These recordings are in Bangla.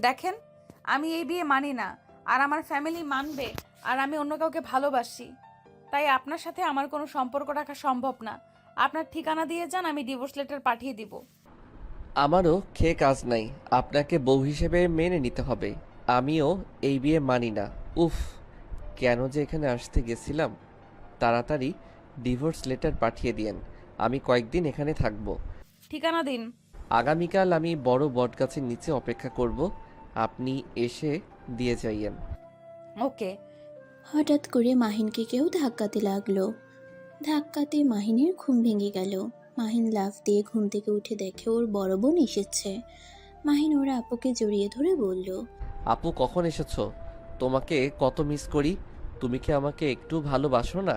দেখেন, আমি এই বিয়ে মানি না, আর আমার ফ্যামিলি মানবে, আর আমি অন্য কাউকে ভালোবাসি। তাই আপনার সাথে আমার কোনো সম্পর্ক রাখা সম্ভব না। আপনার ঠিকানা দিয়ে যান, আমি ডিভোর্স লেটার পাঠিয়ে দিব। আমারও খেয়ে কাজ নাই, আপনাকে বউ হিসেবে মেনে নিতে হবে। আমিও এই বিয়ে মানি না। উফ, কেন যে এখানে আসতে গেছিলাম। তাড়াতাড়ি ডিভোর্স লেটার পাঠিয়ে দিয়েন, আমি কয়েকদিন এখানে থাকব। ঠিকানা দিন। আগামীকাল আমি বড় বটগাছের নিচে অপেক্ষা করব, আপনি এসে দিয়ে যাইয়েন। ওকে। হঠাৎ করে মাহিনকে কেউ ধাক্কাতে লাগলো। ধাক্কাতে মাহিনের ঘুম ভেঙে গেল। মাহিন লাফ দিয়ে ঘুম থেকে উঠে দেখে ওর বড় বোন এসেছে। মাহিন ওর আপুকে জড়িয়ে ধরে বলল, আপু কখন এসেছো? তোমাকে কত মিস করি। তুমি কি আমাকে একটু ভালোবাসো না?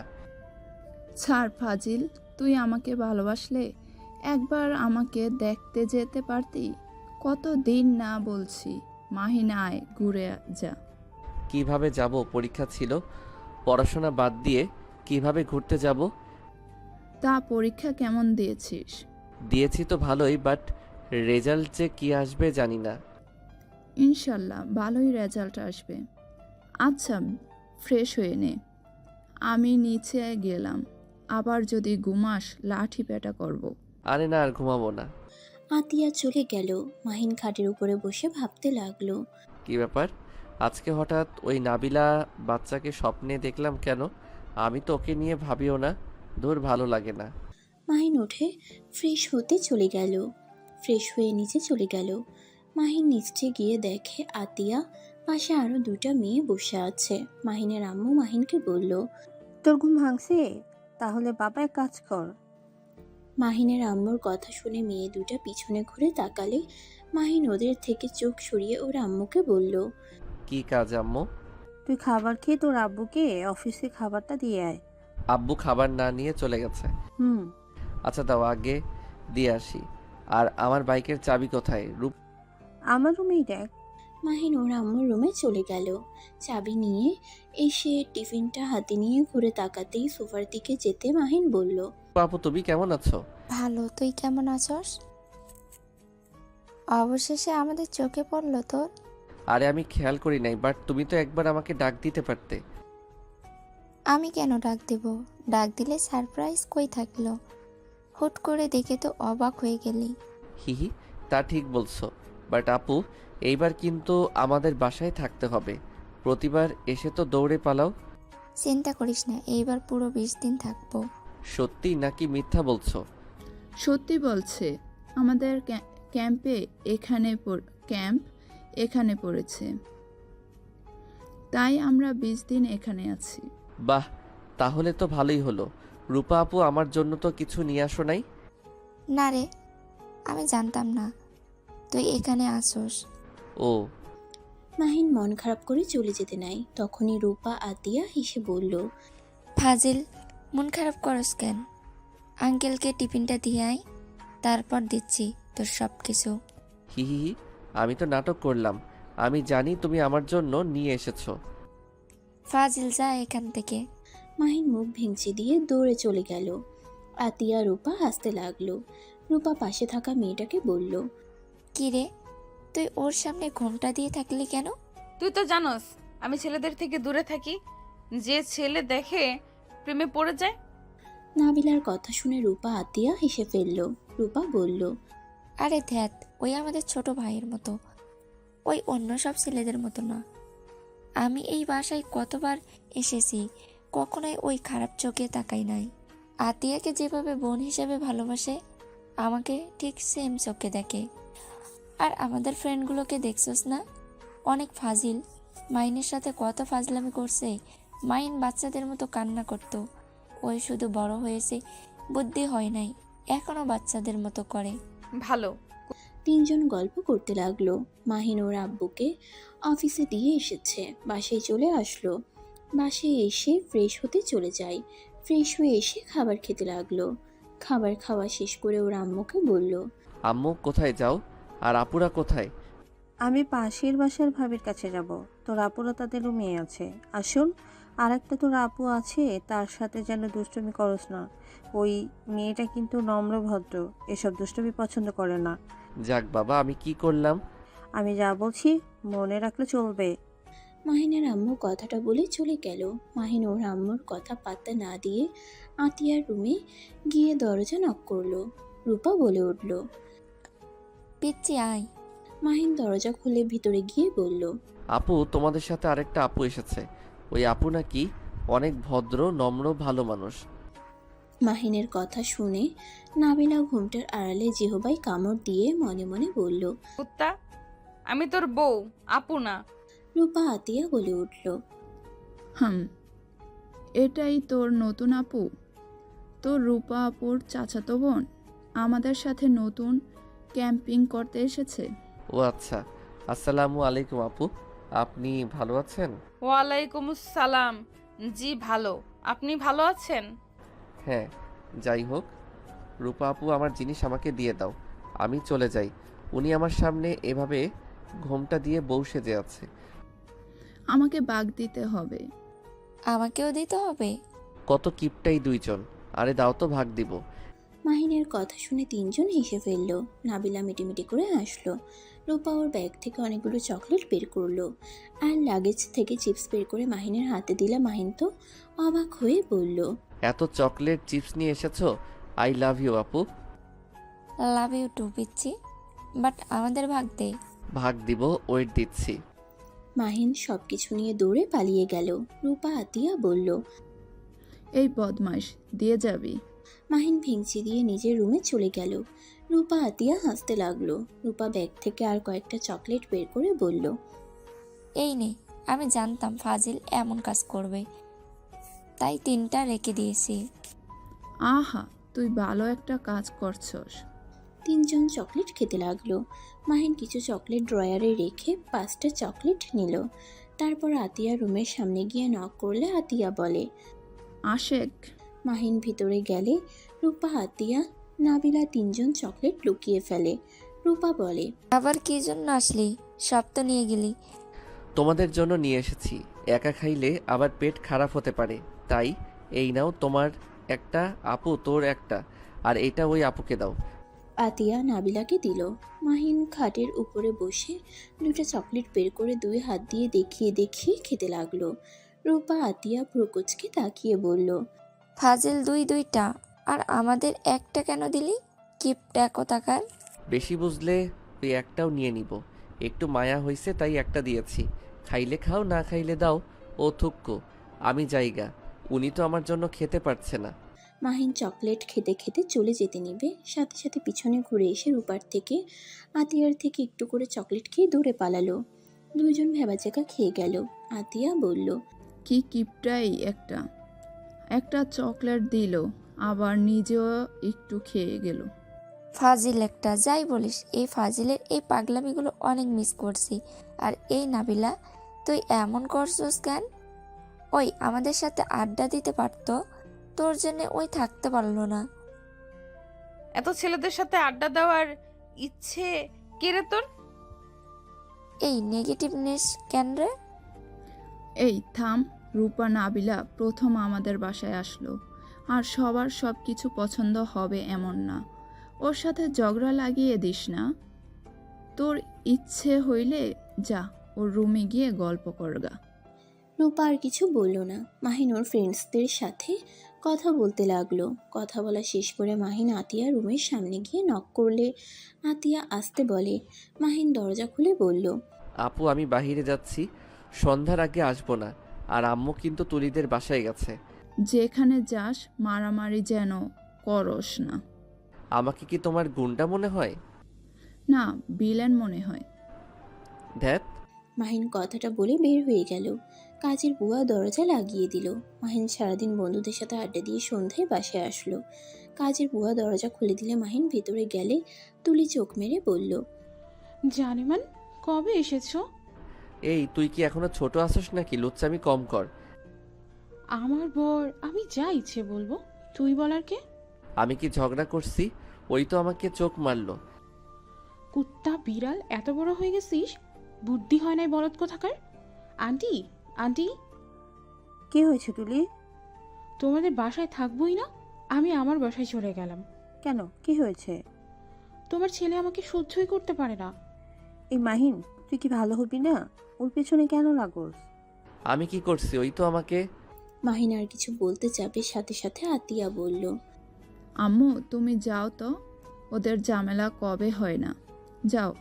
ছাড় ফাজিল, তুই আমাকে ভালোবাসলে একবার আমাকে দেখতে যেতে পারতি। কত দিন না বলছি। মাহিন আয়, ঘুরে যা। কিভাবে যাব? পরীক্ষা ছিল, পড়াশোনা বাদ দিয়ে কিভাবে ঘুরতে যাব? তা পরীক্ষা কেমন দিয়েছিস? দিয়েছি তো ভালোই, বাট রেজাল্ট যে কি আসবে জানি না। ইনশাল্লাহ ভালোই রেজাল্ট আসবে। আচ্ছা, ফ্রেশ হয়ে নে, আমি নিচে গেলাম। আবার যদি ঘুমাস লাঠি পেটা করব। আরে না, আর ঘুমাবো না। আতিয়া চলে গেল। মাহিন খাটের উপরে বসে ভাবতে লাগলো। কি ব্যাপার, আজকে হঠাৎ ওই নাবিলা বাচ্চাকে স্বপ্নে দেখলাম কেন? আমি তো ওকে নিয়ে ভাবিও না। দূর, ভালো লাগে না। মাহিন উঠে ফ্রেশ হতে চলে গেল। ফ্রেশ হয়ে নিচে চলে গেল। মাহিন নিচে গিয়ে দেখে আতিয়া পাশে আরো দুটা মেয়ে বসে আছে। মাহিনের আম্মু মাহিনকে বলল, তোর ঘুম ভাঙছে? তাহলে বাবা এক কাজ কর। মাহিনের আম্মুর কথা শুনে মেয়ে দুটা পিছনে ঘুরে তাকালে মাহিন ওদের থেকে চোখ সরিয়ে ওর আম্মুকে বলল, কি কাজ আম্মু? তুই খাবার খেয়ে তোর আব্বুকে অফিসে খাবারটা দিয়ে আয়। আব্বু খাবার না নিয়ে চলে গেছে। হুম। আচ্ছা দাও, আগে দিয়ে আসি। আর আমার বাইকের চাবি কোথায়? রূপ। আমার রুমেই দেখ। মাহিন ওর আম্মুর রুমে চলে গেল। চাবি নিয়ে এসে টিফিনটা হাতে নিয়ে ঘুরে তাকাতেই সোফার দিকে যেতে মাহিন বলল, আপু তুমি কেমন আছো? ভালো, তুই কেমন আছস? অবশেষে আমাদের চোখে পড়লো তোর। আরে আমি খেয়াল করি নাই, বাট তুমি তো একবার আমাকে ডাক দিতে পারতে। আমি কেন ডাক দেব? ডাক দিলে সারপ্রাইজ কই থাকলো? হুট করে দেখে তো অবাক হয়ে গেলি। হিহি, তা ঠিক বলছো। বাট আপু, এইবার কিন্তু আমাদের বাসায় থাকতে হবে। প্রতিবার এসে তো দৌড়ে পালাও। চিন্তা করিস না, এইবার পুরো 20 দিন থাকবো। সত্যি নাকি মিথ্যা বলছো? সত্যি বলছে। আমাদের ক্যাম্পে ক্যাম্প এখানে পড়েছে, তাই আমরা 20 দিন এখানে আছি। বাহ, তাহলে তো ভালোই হলো। রূপা আপু, আমার জন্য তো কিছু নিয়ে আসো নাই? না রে, আমি জানতাম না তুই এখানে আসোস। ও। মাহিন মন খারাপ করে চলে যেতে নাই। তখনই রূপা আতিয়া হেসে বলল, ফাজিল, মন খারাপ করস কেন? আঙ্কেলকে টিফিনটা দিয়ে আয়, তারপর দিচ্ছি তোর সব কিছু। হিহি, আমি তো নাটক করলাম। আমি জানি তুমি আমার জন্য নিয়ে এসেছো। ফাজিল, যা এখান থেকে। মাহিন মুখ ভেঙচি দিয়ে দৌড়ে চলে গেল। আতিয়া রূপা হাসতে লাগলো। রূপা পাশে থাকা মেয়েটাকে বলল, কি রে, তুই ওর সামনে ঘোমটা দিয়ে থাকলি কেন? তুই তো জানোস আমি ছেলেদের থেকে দূরে থাকি। যে ছেলে দেখে প্রেমে পড়ে যায়। নাবিলার কথা শুনে রূপা আতিয়া হেসে ফেলল। রূপা বলল, আরে ধ্যাত, ওই আমাদের ছোট ভাইয়ের মতো, ওই অন্য সব ছেলেদের মতো না। আমি এই বাসায় কতবার এসেছি, কখনোই ওই খারাপ চোখে তাকাই নাই। আতিয়াকে যেভাবে বোন হিসেবে ভালোবাসে, আমাকে ঠিক সেম চোখে দেখে। আর আমাদের ফ্রেন্ডগুলোকে দেখছস না, অনেক ফাজিল। মাইনের সাথে কত ফাজলামি করছে। মাইন বাচ্চাদের মতো কান্না করতো, ওই শুধু বড় হয়েছে, বুদ্ধি হয় নাই, এখনো বাচ্চাদের মতো করে। ভালো। তিনজন গল্প করতে লাগলো। মাহিন ওর আব্বুকে অফিসে দিয়ে এসেছে, বাসায় চলে আসলো। বাসায় এসে ফ্রেশ হতে চলে যায়। ফ্রেশ হয়ে এসে খাবার খেতে লাগলো। খাবার খাওয়া শেষ করে ওর আম্মুকে বলল, আম্মু কোথায় যাও? আর আপুরা কোথায়? আমি পাশের বাসার ভাবির কাছে যাব। তোর আপুরা তাদের রুমে আছে। আসুন, আর একটা তোর আপু আছে, তার সাথে যেন দুষ্টুমি করস না। ওই মেয়েটা কিন্তু নম্র ভদ্র, এসব দুষ্টুমি পছন্দ করে না। যাক বাবা, আমি কি করলাম? আমি যা বলছি মনে রাখলে চলবে। মাহিনের আম্মু কথাটা বলে চলে গেল। মাহিন ওর আম্মুর কথা পাত্তা না দিয়ে আতিয়ার রুমে গিয়ে দরজা নক করলো। রূপা বলে উঠল। পিচ্ছি আয়। মাহিন দরজা খুলে ভিতরে গিয়ে বলল, আপু, তোমাদের সাথে আরেকটা আপু এসেছে। ওই আপু নাকি অনেক ভদ্র, নম্র, ভালো মানুষ। মাহিনের কথা শুনে নাবিলা ঘুমটার আড়ালে জিহবাই কামড় দিয়ে মনে মনে বলল। কুত্তা, আমি তোর বউ, আপু না। রূপা আতিয়া বলে উঠল। এটাই তোর নতুন আপু? তোর রূপা আপুর চাচাতো বোন আমাদের সাথে নতুন ক্যাম্পিং করতে এসেছে। ও আচ্ছা, আসসালামু আলাইকুম আপু, আপনি ভালো আছেন? ওয়ালাইকুম আসসালাম। জি ভালো, আপনি ভালো আছেন? হ্যাঁ, যাই হোক, রূপা আপু, আমার জিনিস আমাকে দিয়ে দাও, আমি চলে যাই। উনি আমার সামনে এভাবে ঘোমটা দিয়ে বউ সেজে আছে। আমাকে বাগ দিতে হবে। আমাকেও দিতে হবে? কত কিপটাই দুইজন। আরে দাও তো, ভাগ দিব। মাহিনের কথা শুনে তিনজন হেসে ফেলল। নাবিলা মিটিমিটি করে হাসলো। রূপা ওর ব্যাগ থেকে অনেকগুলো চকলেট বের করলো আর লাগেজ থেকে চিপস বের করে মাহিনের হাতে দিলে মাহিন তো অবাক হয়ে বলল। এত চকলেট চিপস নিয়ে এসেছো? আই লাভ ইউ আপু। লাভ ইউ টু পিচ্ছি, বাট আমাদের ভাগ দে। ভাগ দিব, ওয়েট দিচ্ছি। মাহিন সবকিছু নিয়ে দৌড়ে পালিয়ে গেল। রূপা আতিয়া বলল। এই বদমাইশ, দিয়ে যাবি? মাহিন ভেঙচি দিয়ে নিজের রুমে চলে গেল। রূপা আতিয়া হাসতে লাগলো। রূপা ব্যাগ থেকে আর কয়েকটা চকলেট বের করে বলল। এই নে, আমি জানতাম ফাজিল এমন কাজ করবে, তাই 3টা রেখে দিয়েছি। আহা, তুই ভালো একটা কাজ করছস। তিনজন চকলেট খেতে লাগলো। মাহিন কিছু চকলেট ড্রয়ারে রেখে 5টা চকলেট নিল। তারপর আতিয়া রুমের সামনে গিয়ে নক করলে আতিয়া বলে। আশেক। মাহিন ভিতরে গেলে রূপা আতিয়া নাবিলা তিনজন চকলেট লুকিয়ে ফেলে। রূপা বলে। আবার কি জন্য আসলি? সব তো নিয়ে গেলি। তোমাদের জন্য নিয়ে এসেছি। একা খাইলে আবার পেট খারাপ হতে পারে, তাই এই নাও তোমার একটা, আপু তোর একটা, আর এটা ওই আপুকে দাও। আতিয়া নাবিলাকে দিল। মাহিন খাটের উপরে বসে 2টা চকলেট বের করে 2 হাত দিয়ে দেখিয়ে দেখিয়ে খেতে লাগলো। রূপা আতিয়া প্রকোচকে তাকিয়ে বলল। ফাজিল 2টা, আর আমাদের একটা কেন দিলি? কিপটা কোথাকার। বেশি বুঝলে ওই একটাও নিয়ে নিব। একটু মায়া হয়েছে তাই একটা দিয়েছি। খাইলে খাও, না খাইলে দাও। ও থুক্কো, আমি জায়গা। উনি তো আমার জন্য খেতে পারছে না। মাহিন চকলেট খেতে খেতে চলে যেতে নিবে, সাথে সাথে পিছনে ঘুরে এসে রূপার থেকে আতিয়ার থেকে একটু করে চকলেট খেয়ে দূরে পালালো। দুইজন ভেবাচেকা খেয়ে গেল। আতিয়া বলল। কি কিপটাই একটা একটা চকলেট দিল, আবার নিজেও একটু খেয়ে গেল। ফাজিল একটা, যাই বলিস, এই ফাজিলের এই পাগলামিগুলো অনেক মিস করছি। আর এই নাবিলা, তুই এমন করছস কেন? ওই আমাদের সাথে আড্ডা দিতে পারতো, তোর জন্য ওই থাকতে পারলো না। এত ছেলেদের সাথে আড্ডা দেওয়ার ইচ্ছে কে রে তোর? এই নেগেটিভনেস কেন রে? এই থাম। রূপা নাবিলা প্রথম আমাদের বাসায় আসলো, আর সবার সব কিছু পছন্দ হবে এমন না। ওর সাথে ঝগড়া লাগিয়ে দিস না। তোর ইচ্ছে হইলে যা, ওর রুমে গিয়ে গল্প করগা। রূপা আর কিছু বলল না। মাহিন ওর ফ্রেন্ডসদের সাথে কথা বলতে লাগলো। কথা বলা শেষ করে মাহিন আতিয়া রুমের সামনে গিয়ে নক করলে আতিয়া আসতে বলে। মাহিন দরজা খুলে বলল। আপু, আমি বাহিরে যাচ্ছি, সন্ধ্যার আগে আসবো না। আর আম্মু কিন্তু তুলিদের বাসায় গেছে। যেখানে যাস মারামারি যেন করস না। আমাকে কি তোমার গুন্ডা মনে হয়? না, বিলেন মনে হয়। ধ্যাত। মাহিন কথাটা বলে বের হয়ে গেল। কাজের বুয়া দরজা লাগিয়ে দিল। মাহিন সারাদিন বন্ধুদের সাথে আড্ডা দিয়ে সন্ধ্যায় বাসায় আসলো। কাজের বুয়া দরজা খুলে দিলে মাহিন ভেতরে গেলে তুলি চোখ মেরে বলল। জানেমান, কবে এসেছো? এই, তুই কি এখনো ছোট আছিস নাকি? লুচ্চামি কম কর। আমার বর, আমি যা ইচ্ছে বলবো, তুই বলার কে? আমি কি ঝগড়া করছি? ওই তো আমাকে চোখ মারলো। কুত্তা বিড়াল, এত বড় হয়ে গেছিস, বুদ্ধি হয় নাই বলদ কোথাকার। আন্টি, আন্টি, কি হয়েছে তুলি? তোমাদের বাসায় থাকবোই না, আমি আমার বাসায় চলে গেলাম। কেন, কি হয়েছে? তোমার ছেলে আমাকে সহ্যই করতে পারে না। এই মাহিন, তুই কি ভালো হবি না? ওর পেছনে কেন লাগোস? আমি কি করছি? ওই তো আমাকে। মাহিন আর কিছু বলতে যাবে, সাথে সাথে আতিয়া বলল, আম্মু তুমি যাও তো, ওদের ঝামেলা কবে হয় না। যাও,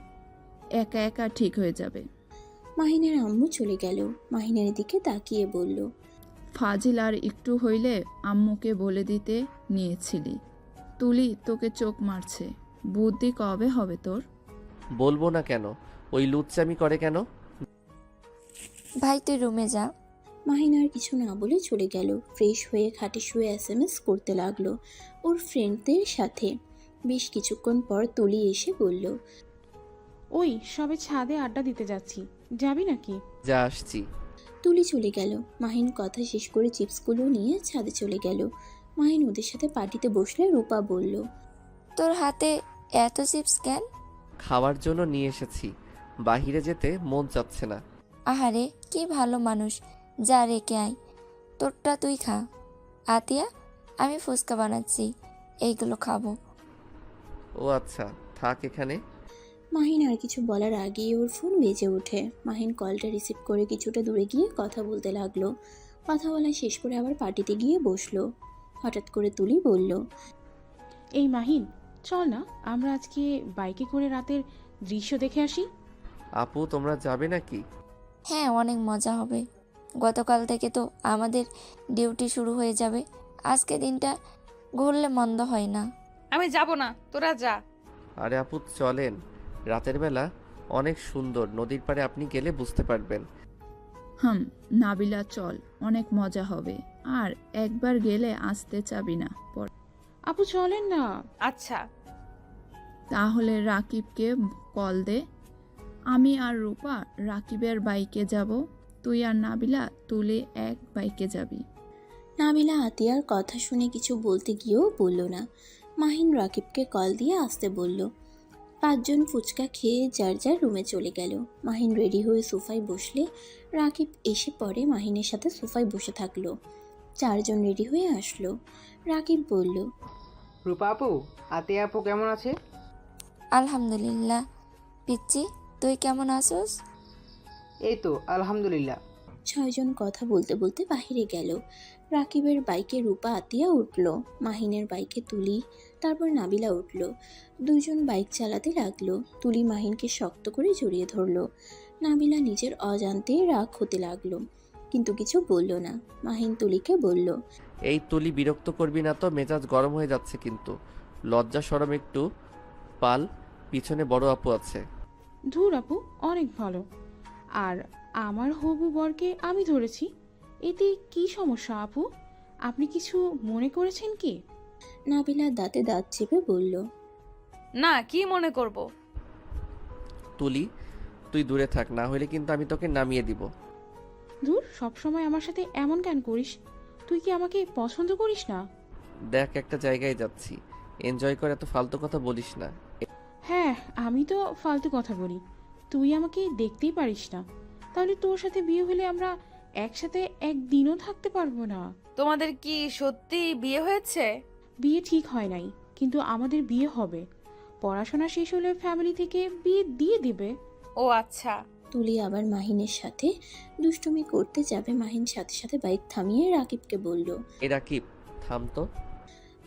একা একা ঠিক হয়ে যাবে। মাহিনের আম্মু চলে গেল। মাহিনের দিকে তাকিয়ে বলল, ফাজিল আর একটু হইলে আম্মুকে বলে দিতে নিয়েছিলি। তুলি তোকে চোখ মারছে, বুদ্ধি কবে হবে তোর? বলবো না কেন? ওই লুচ্চামি করে কেন? ভাই তুই রুমে যা। মাহিন আর কিছু না বলে চলে গেল। ফ্রেশ হয়ে খাটে শুয়ে SMS করতে লাগলো ওর ফ্রেন্ডদের সাথে। বেশ কিছুক্ষণ পর তুলি এসে বলল, ওই সবে ছাদে আড্ডা দিতে যাচ্ছি, যাবি নাকি? যা আসছি। তুলি চলে গেল। মাহিন কথা শেষ করে চিপসগুলো নিয়ে ছাদে চলে গেল। মাহিন ওদের সাথে পার্টিতে বসলে রূপা বলল, তোর হাতে এত চিপস কেন? খাওয়ার জন্য নিয়ে এসেছি, বাহিরে যেতে মন চাচ্ছে না। আহারে কি ভালো মানুষ, যা রেখে আয়, তোরটা তুই খা। আতিয়া, আমি ফুচকা বানাচ্ছি, এইগুলো খাবো। ও আচ্ছা, থাক এখানে। মাহিন আর কিছু বলার আগেই ওর ফোন বেজে ওঠে। মাহিন কলটা রিসিভ করে কিছুটা দূরে গিয়ে কথা বলতে লাগলো। কথা বলা শেষ করে আবার পার্টিতে গিয়ে বসলো। হঠাৎ করে তুলি বলল, এই মাহিন, চল না আমরা আজকে বাইকে করে রাতের দৃশ্য দেখে আসি। আপু তোমরা যাবে নাকি? হ্যাঁ, অনেক মজা হবে। গতকাল থেকে তো আমাদের ডিউটি শুরু হয়ে যাবে, আজকে দিনটা ঘুরলে মন্দ হয় না। আমি যাব না, তোরা যা। আরে আপু চলেন, রাতের বেলা অনেক সুন্দর, নদীর পাড়ে আপনি গেলে বুঝতে পারবেন। নাবিলা চল, অনেক মজা হবে। আর একবার গেলে আসতে চাবি না পর। আপু চলেন না। আচ্ছা। তাহলে রাকিবকে কল দে। আমি আর রূপা রাকিবের বাইকে যাব, তুই আর নাবিলা তুলে এক বাইকে যাবি। নাবিলা আতিয়ার কথা শুনে কিছু বলতে গিয়েও বলল না। মাহিন রাকিবকে কল দিয়ে আসতে বলল। 5 জন ফুচকা খেয়ে যার যার রুমে চলে গেল। মাহিন রেডি হয়ে সোফায় বসলে রাকিব এসে পরে মাহিনের সাথে সোফায় বসে থাকলো। 4 জন রেডি হয়ে আসলো। রাকিব বলল, রূপা আপু, আতিয়া আপু কেমন আছে? আলহামদুলিল্লাহ। পিচ্ছি, তুই কেমন আছোস? এই তো আলহামদুলিল্লাহ। 6 জন কথা বলতে বলতে বাহিরে গেল। রাকিবের বাইকে রূপা আতিয়া উঠল, মাহিনের বাইকে তুলি, তারপর নাবিলা উঠল। 2 জন বাইক চালাতে লাগলো। তুলি মাহিনকে শক্ত করে জড়িয়ে ধরলো। নাবিলা নিজের অজান্তেই রাগ হতে লাগলো, কিন্তু কিছু বলল না। মাহিন তুলিকে বলল, এই তুলি বিরক্ত করবি না তো, মেজাজ গরম হয়ে যাচ্ছে কিন্তু। লজ্জা শরম একটু পাল, পিছনে বড় আপু আছে। ধুর আপু, অনেক ভালো। আর আমার হবু বরকে আমি ধরেছি, এতে কি সমস্যা আপু? আপনি কিছু মনে করেছেন কি? নাবিলা দাঁতে দাঁত চেপে বলল, না, কি মনে করব? তুলি তুই দূরে থাক, না হলে কিন্তু আমি তোকে নামিয়ে দিব। ধুর, সবসময় আমার সাথে এমন কেন করিস? তুই কি আমাকে পছন্দ করিস না? দেখ একটা জায়গায় যাচ্ছি, এনজয় করে, এত ফালতু কথা বলিস না। হ্যাঁ, আমি তো ফালতু কথা বলি, তুই আমাকে দেখতেই পারিস না। তাহলে তোর সাথে বিয়ে হলে আমরা একসাথে একদিনও থাকতে পারবো না। তোমাদের কি সত্যি বিয়ে হয়েছে? বিয়ে ঠিক হয় নাই, কিন্তু আমাদের বিয়ে হবে। পড়াশোনা শেষ হলে ফ্যামিলি থেকে বিয়ে দিয়ে দিবে। ও আচ্ছা। তুলি আবার মাহিনের সাথে দুষ্টুমি করতে যাবে। মাহিন সাথে সাথে বাইক থামিয়ে রাকিবকে বলল। এই রাকিব, থাম তো।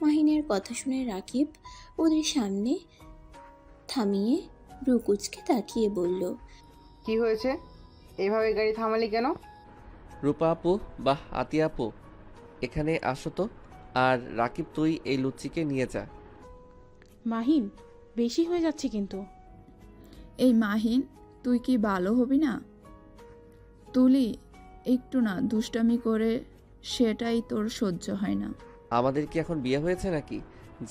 মাহিনের কথা শুনে রাকিব ওদের সামনে থামিয়ে ব্রুকুচকে তাকিয়ে বলল, কি হয়েছে? এইভাবে গাড়ি থামালি কেন? রূপা আপু বাহ আতিয়া আপু, এখানে আসো তো। আর রাকিব তুই এই লুচিকে নিয়ে যা। মাহিন, বেশি হয়ে যাচ্ছে কিন্তু। এই মাহিন, তুই কি ভালো হবি না? তুলি একটু না দুষ্টামি করে, সেটাই তোর সহ্য হয় না। আমাদের কি এখন বিয়ে হয়েছে নাকি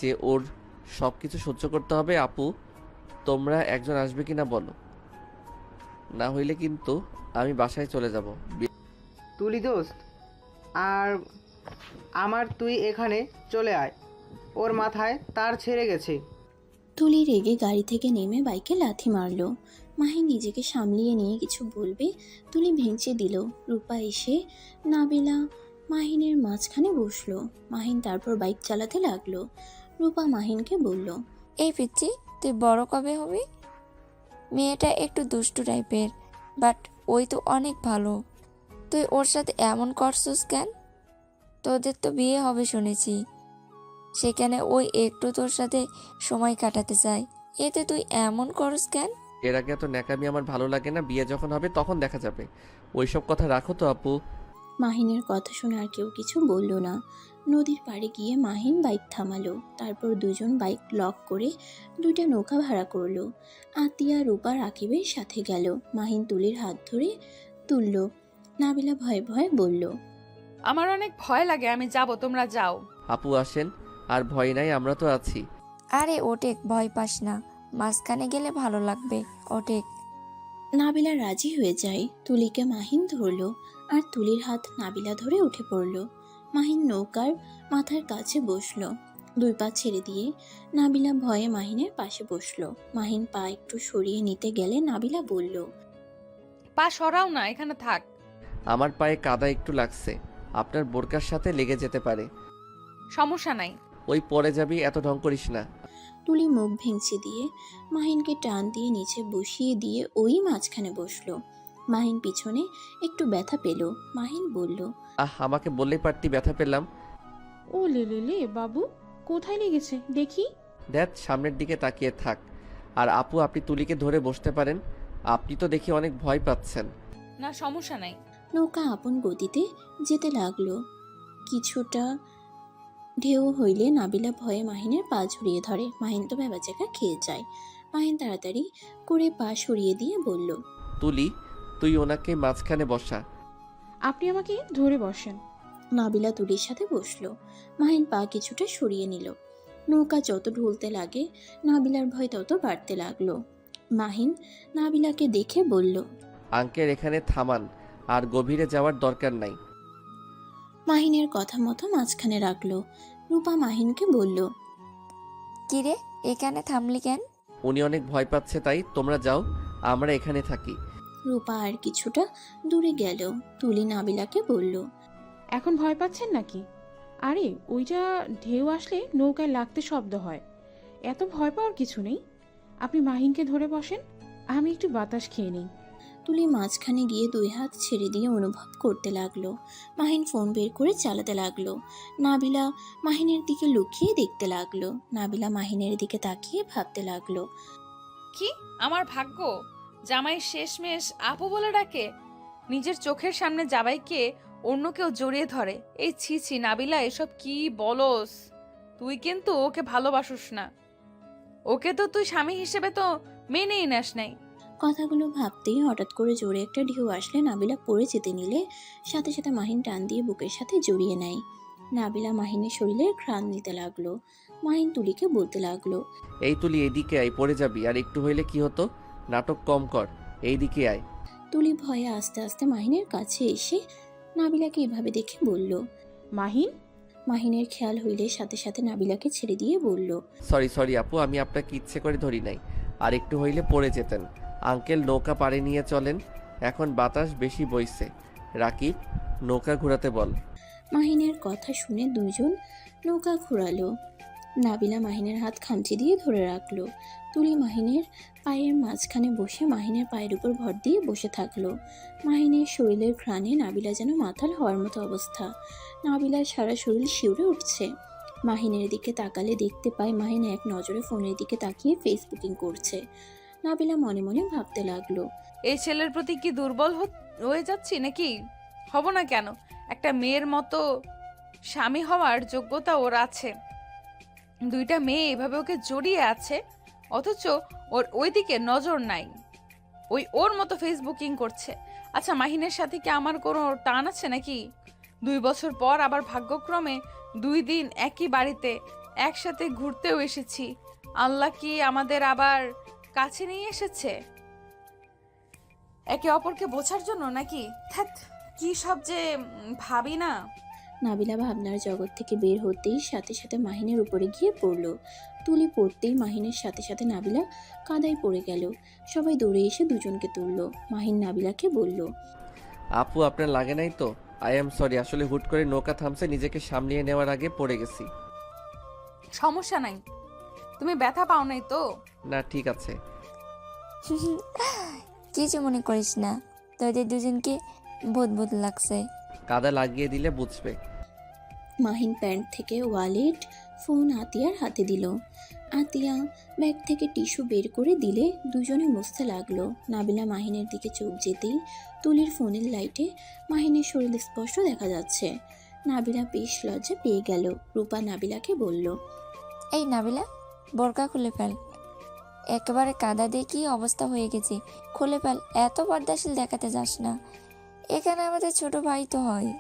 যে ওর সব কিছু সহ্য করতে হবে? আপু তোমরা একজন আসবে কিনা বলো, না হইলে কিন্তু আমি বাসায় চলে যাব। তুলি দোস্ত, আর আমার তুই এখানে চলে আয়, ওর মাথায় তার ছেড়ে গেছে। তুলি রেগে গাড়ি থেকে নেমে বাইকে লাথি মারল। মাহিন নিজেকে সামলিয়ে নিয়ে কিছু বলবে, তুলি ভেঙচে দিল। রূপা এসে নাবিলা মাহিনের মাঝখানে বসলো। মাহিন তারপর বাইক চালাতে লাগলো। রূপা মাহিনকে বলল, এই পিচ্ছি, তুই বড় কবে হবি? মেয়েটা একটু দুষ্টু টাইপের, বাট ওই তো অনেক ভালো। তুই ওর সাথে এমন করছিস কেন? তোদের তো বিয়ে হবে শুনেছি, সেখানে ওই একটু তোর সাথে সময় কাটাতে চায়, এতে তুই এমন করস কেন? এর আগে এত ন্যাকামি আমার ভালো লাগে না, বিয়ে যখন হবে তখন দেখা যাবে। ওইসব কথা রাখো তো আপু। মাহিনের কথা শুনে আর কেউ কিছু বলল না। নদীর পাড়ে গিয়ে মাহিন বাইক থামালো। তারপর দুজন বাইক লক করে দুইটা নৌকা ভাড়া করলো। আতিয়া, রূপা, রাকিবের সাথে গেল। মাহিন তুলির হাত ধরে তুলল। নাবিলা ভয়ে ভয়ে বলল, আমার অনেক ভয় লাগে, আমি যাব, তোমরা যাও। আপু আসেন, আর ভয় নাই, আমরা তো আছি। আরে ওটেক, ভয় পাস না, মাঝখানে গেলে ভালো লাগবে, ওটেক। নাবিলা রাজি হয়ে যায়। তুলিকে মাহিন ধরলো আর তুলির হাত নাবিলা ধরে উঠে পড়ল। মাহিন নৌকার মাথার কাছে বসলো। দুই পা ছেড়ে দিয়ে নাবিলা ভয়ে মাহিনের পাশে বসলো। মাহিন পা একটু সরিয়ে নিতে গেলে নাবিলা বলল, পা সরাও না, এখানে থাক। আমার পায়ে কাদা একটু লাগছে, আপনার বোরকার সাথে লেগে যেতে পারে। সমস্যা নাই। ওই পরে যাবি, এত ঢং করিস না। তুলি মুখ ভেঙচি দিয়ে মাহিনকে টান দিয়ে নিচে বসিয়ে দিয়ে ওই মাঝখানে বসলো। মাহিন পিছনে একটু ব্যথা পেল। মাহিন বলল, আমাকে বললেই পারতি, ব্যথা পেলাম। ও লে লে লে বাবু, কোথায় লেগেছে দেখি? দেখ, সামনের দিকে তাকিয়ে থাক। আর আপু, আপনি তুলিকে ধরে বসতে পারেন। আপনি তো দেখি অনেক ভয় পাচ্ছেন। না, সমস্যা নাই। নৌকা আপন গতিতে যেতে লাগলো। কিছুটা ঢেউ হইলে নাবিলা ভয়ে মাহিনের পা ঝরিয়ে ধরে। মাহিন তো ভেবাচাকা খেয়ে যায়। মাহিন তাড়াতাড়ি করে পা সরিয়ে দিয়ে বলল, তুলি, তুই ওনাকে মাঝখানে বসা। আপনি আমাকে ধরে বসেন। নাবিলা তুলির সাথে বসলো। মাহিন পা কিছুটা সরিয়ে নিল। নৌকা যত ঢুলতে লাগে নাবিলার ভয় তত বাড়তে লাগলো। মাহিন নাবিলাকে দেখে বলল, আঙ্কেল এখানে থামান, আর গভীরে যাওয়ার দরকার নাই। মাহিনের কথা মতো মাঝখানে রাখলো। রূপা মাহিনকে বলল, কিরে, এখানে থামলি কেন? উনি অনেক ভয় পাচ্ছে, তাই তোমরা যাও, আমরা এখানে থাকি। রূপা আর কিছুটা দূরে গেল। তুলি নাবিলাকে বলল, এখন ভয় পাচ্ছেন নাকি? আরে ওইটা ঢেউ আসলে নৌকায় লাগতে শব্দ হয়, এত ভয় পাওয়ার কিছু নেই। আপনি মাহিনকে ধরে বসেন, আমি একটু বাতাস খেয়ে নিই। তুলি মাঝখানে গিয়ে দুই হাত ছেড়ে দিয়ে অনুভব করতে লাগলো। মাহিন ফোন বের করে চালাতে লাগলো। নাবিলা মাহিনের দিকে লুকিয়ে দেখতে লাগলো। নাবিলা মাহিনের দিকে তাকিয়ে ভাবতে লাগলো, কি আমার ভাগ্য, জামাই শেষমেশ আপু বলে ডাকে। নিজের চোখের সামনে জামাইকে অন্য কেউ জড়িয়ে ধরে। এই ছি ছি নাবিলা, এসব কি বলস? তুই কিন্তু ওকে ভালোবাসিস না, ওকে তো তুই স্বামী হিসেবে তো মেনেই নেস নাই। কথাগুলো ভাবতেই হঠাৎ করে জোরে একটা ঢেউ আসলে নাবিলা পড়ে যেতে নিলে সাথে সাথে মাহিন টান দিয়ে বুকের সাথে জড়িয়ে নেয়। নাবিলা মাহিনের শরীরের ঘ্রাণ নিতে লাগলো। মাহিন তুলিকে বলতে লাগলো, এই তুলি, এইদিকে আয়, পড়ে যাবি। আর একটু হইলে কি হতো? নাটক কম কর, এইদিকে আয়। তুলি ভয়ে আস্তে আস্তে মাহিনের কাছে এসে নাবিলাকে এভাবে দেখে বলল। মাহিন, মাহিনের খেয়াল হইলে সাথে সাথে নাবিলাকে ছেড়ে দিয়ে বলল, সরি আপু, আমি আপনাকে ইচ্ছে করে ধরি নাই। আর একটু হইলে পড়ে যেতেন। আঙ্কেল, নৌকা পাড়ে নিয়ে চলেন, এখন বাতাস বেশি বইছে। রাকিব, নৌকা ঘোরাতে বল। মাহিনের কথা শুনে দুজন নৌকা ঘোরালো। নাবিলা মাহিনের হাত খামচি দিয়ে ধরে রাখলো। তুলি মাহিনের পায়ের মাঝখানে বসে মাহিনের পায়ের উপর ভর দিয়ে বসে থাকলো। মাহিনের শরীরের ঘ্রাণে নাবিলা যেন মাতাল হওয়ার মতো অবস্থা। নাবিলার সারা শরীর শিউরে উঠছে। মাহিনের দিকে তাকালে দেখতে পায় মাহিন এক নজরে ফোনের দিকে তাকিয়ে ফেসবুকিং করছে। নাবিলা মনে মনে ভাবতে লাগলো, এই ছেলের প্রতি কি দুর্বল হয়ে যাচ্ছি নাকি? হব না কেন? একটা মেয়ের মতো স্বামী হওয়ার যোগ্যতা ওর আছে। দুইটা মেয়ে এভাবে ওকে জড়িয়ে আছে, অথচ ওর ওইদিকে নজর নাই। ওর মতো ফেসবুকিং করছে। আচ্ছা, মাহিনের সাথে কি আমার কোনো টান আছে নাকি? 2 বছর পর আবার ভাগ্যক্রমে 2 দিন একই বাড়িতে একসাথে ঘুরতেও এসেছি। আল্লাহ কি আমাদের আবার কাছে নিয়ে এসেছে একে অপরকে বোঝার জন্য নাকি? ধ্যাৎ, কি সব যে ভাবি না। নাবিলা ভাবনার জগৎ থেকে বের হতেই সাথে সাথে মাহিনের উপরে গিয়ে পড়লো। তুলি পড়তেই মাহিনের সাথে সাথে নাবিলা কাদায় পড়ে গেল। সবাই দৌড়ে এসে দুজনকে তুললো। মাহিন নাবিলাকে বলল, আপু, আপনার লাগে নাই তো? আই এম সরি, আসলে হুট করে নৌকা থামছে, নিজেকে সামলিয়ে নেওয়ার আগে পড়ে গেছি। সমস্যা নাই, তুমি ব্যথা পাও নাই তো? না, ঠিক আছে। কিছু মনে করিস না, তোদের দুজনকে ভূত ভূত লাগছে। কাদা লাগিয়ে দিলে বুঝবে। মাহিন প্যান্ট থেকে ওয়ালেট, ফোন আতিয়ার হাতে দিল। আতিয়া ব্যাগ থেকে টিস্যু বের করে দিলে দুজনে মুছতে লাগলো। নাবিলা মাহিনের দিকে চোখ যেতেই তুলির ফোনের লাইটে মাহিনের শরীর স্পষ্ট দেখা যাচ্ছে। নাবিলা বেশ লজ্জা পেয়ে গেল। রূপা নাবিলাকে বলল, এই নাবিলা, বোরকা খুলে ফেল। একেবারে কাদা দিয়ে কি অবস্থা হয়ে গেছে, খুলে ফেল। এত পর্দাশীল দেখাতে যাস না, এখানে আমাদের ছোট ভাই তো হয়।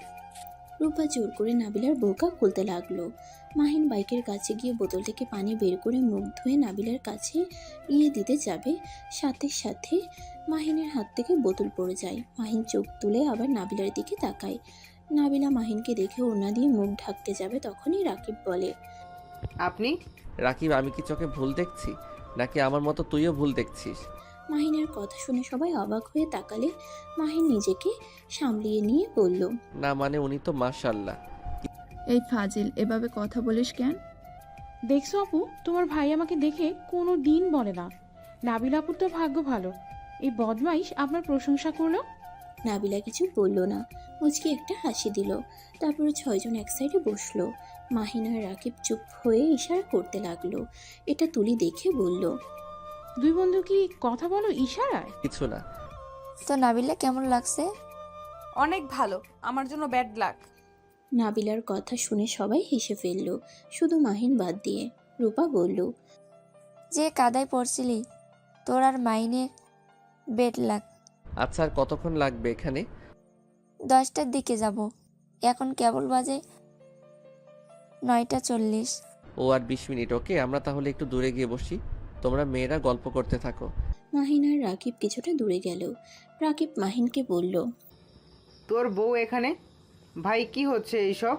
রূপা জোর করে নাবিলার বোরকা খুলতে লাগলো। মাহিন বাইকের কাছে গিয়ে বোতল থেকে পানি বের করে মুখ ধুয়ে নাবিলার কাছে গিয়ে দিতে যাবে, সাথে সাথে মাহিনের হাত থেকে বোতল পড়ে যায়। মাহিন চোখ তুলে আবার নাবিলার দিকে তাকায়। নাবিলা মাহিনকে দেখে ওড়না দিয়ে মুখ ঢাকতে যাবে, তখনই রাকিব বলে, আপনি? রাকিব, আমি কি চোখে ভুল দেখছি নাকি আমার মতো তুইও ভুল দেখছিস? মাহিনের কথা শুনে সবাই অবাক হয়ে তাকালে মাহিন নিজেকে সামলিয়ে নিয়ে বলল, না মানে উনি তো মাশাআল্লাহ। এই ফাজিল, এভাবে কথা বলিস কেন? দেখছো আপু, তোমার ভাই আমাকে দেখে কোনো দিন বলে না নাবিলা আপুর তো ভাগ্য ভালো, এই বদমাইশ আপনার প্রশংসা করলো। নাবিলা কিছু বলল না, মুচকি একটা হাসি দিল। তারপরে ছয়জন এক সাইডে বসলো। মাহিন আর রাকিব চুপ হয়ে ইশারা করতে লাগলো। এটা তুলি দেখে বলল, দুই বন্ধু কি কথা বলো ইশারায়? কিছু না। তো নাবিলা কেমন লাগছে? অনেক ভালো, আমার জন্য ব্যাড লাক। নাবিলার কথা শুনে সবাই হেসে ফেলল, শুধু মাহিন বাদ দিয়ে। রূপা বলল, যে কাদায় পড়ছিলি, তোর আর মাইনের বেড লাগ। আচ্ছা, আর কতক্ষণ লাগবে এখানে? 10টার দিকে যাব, এখন কেবল বাজে 9:40। ও আর 20 মিনিট। ওকে, আমরা তাহলে একটু দূরে গিয়ে বসি, তোমরা মেয়েরা গল্প করতে থাকো। মাহিন আর রাকিব কিছুটা দূরে গেল। রাকিব মাহিনকে বলল, তোর বউ এখানে? ভাই কি হচ্ছে এইসব?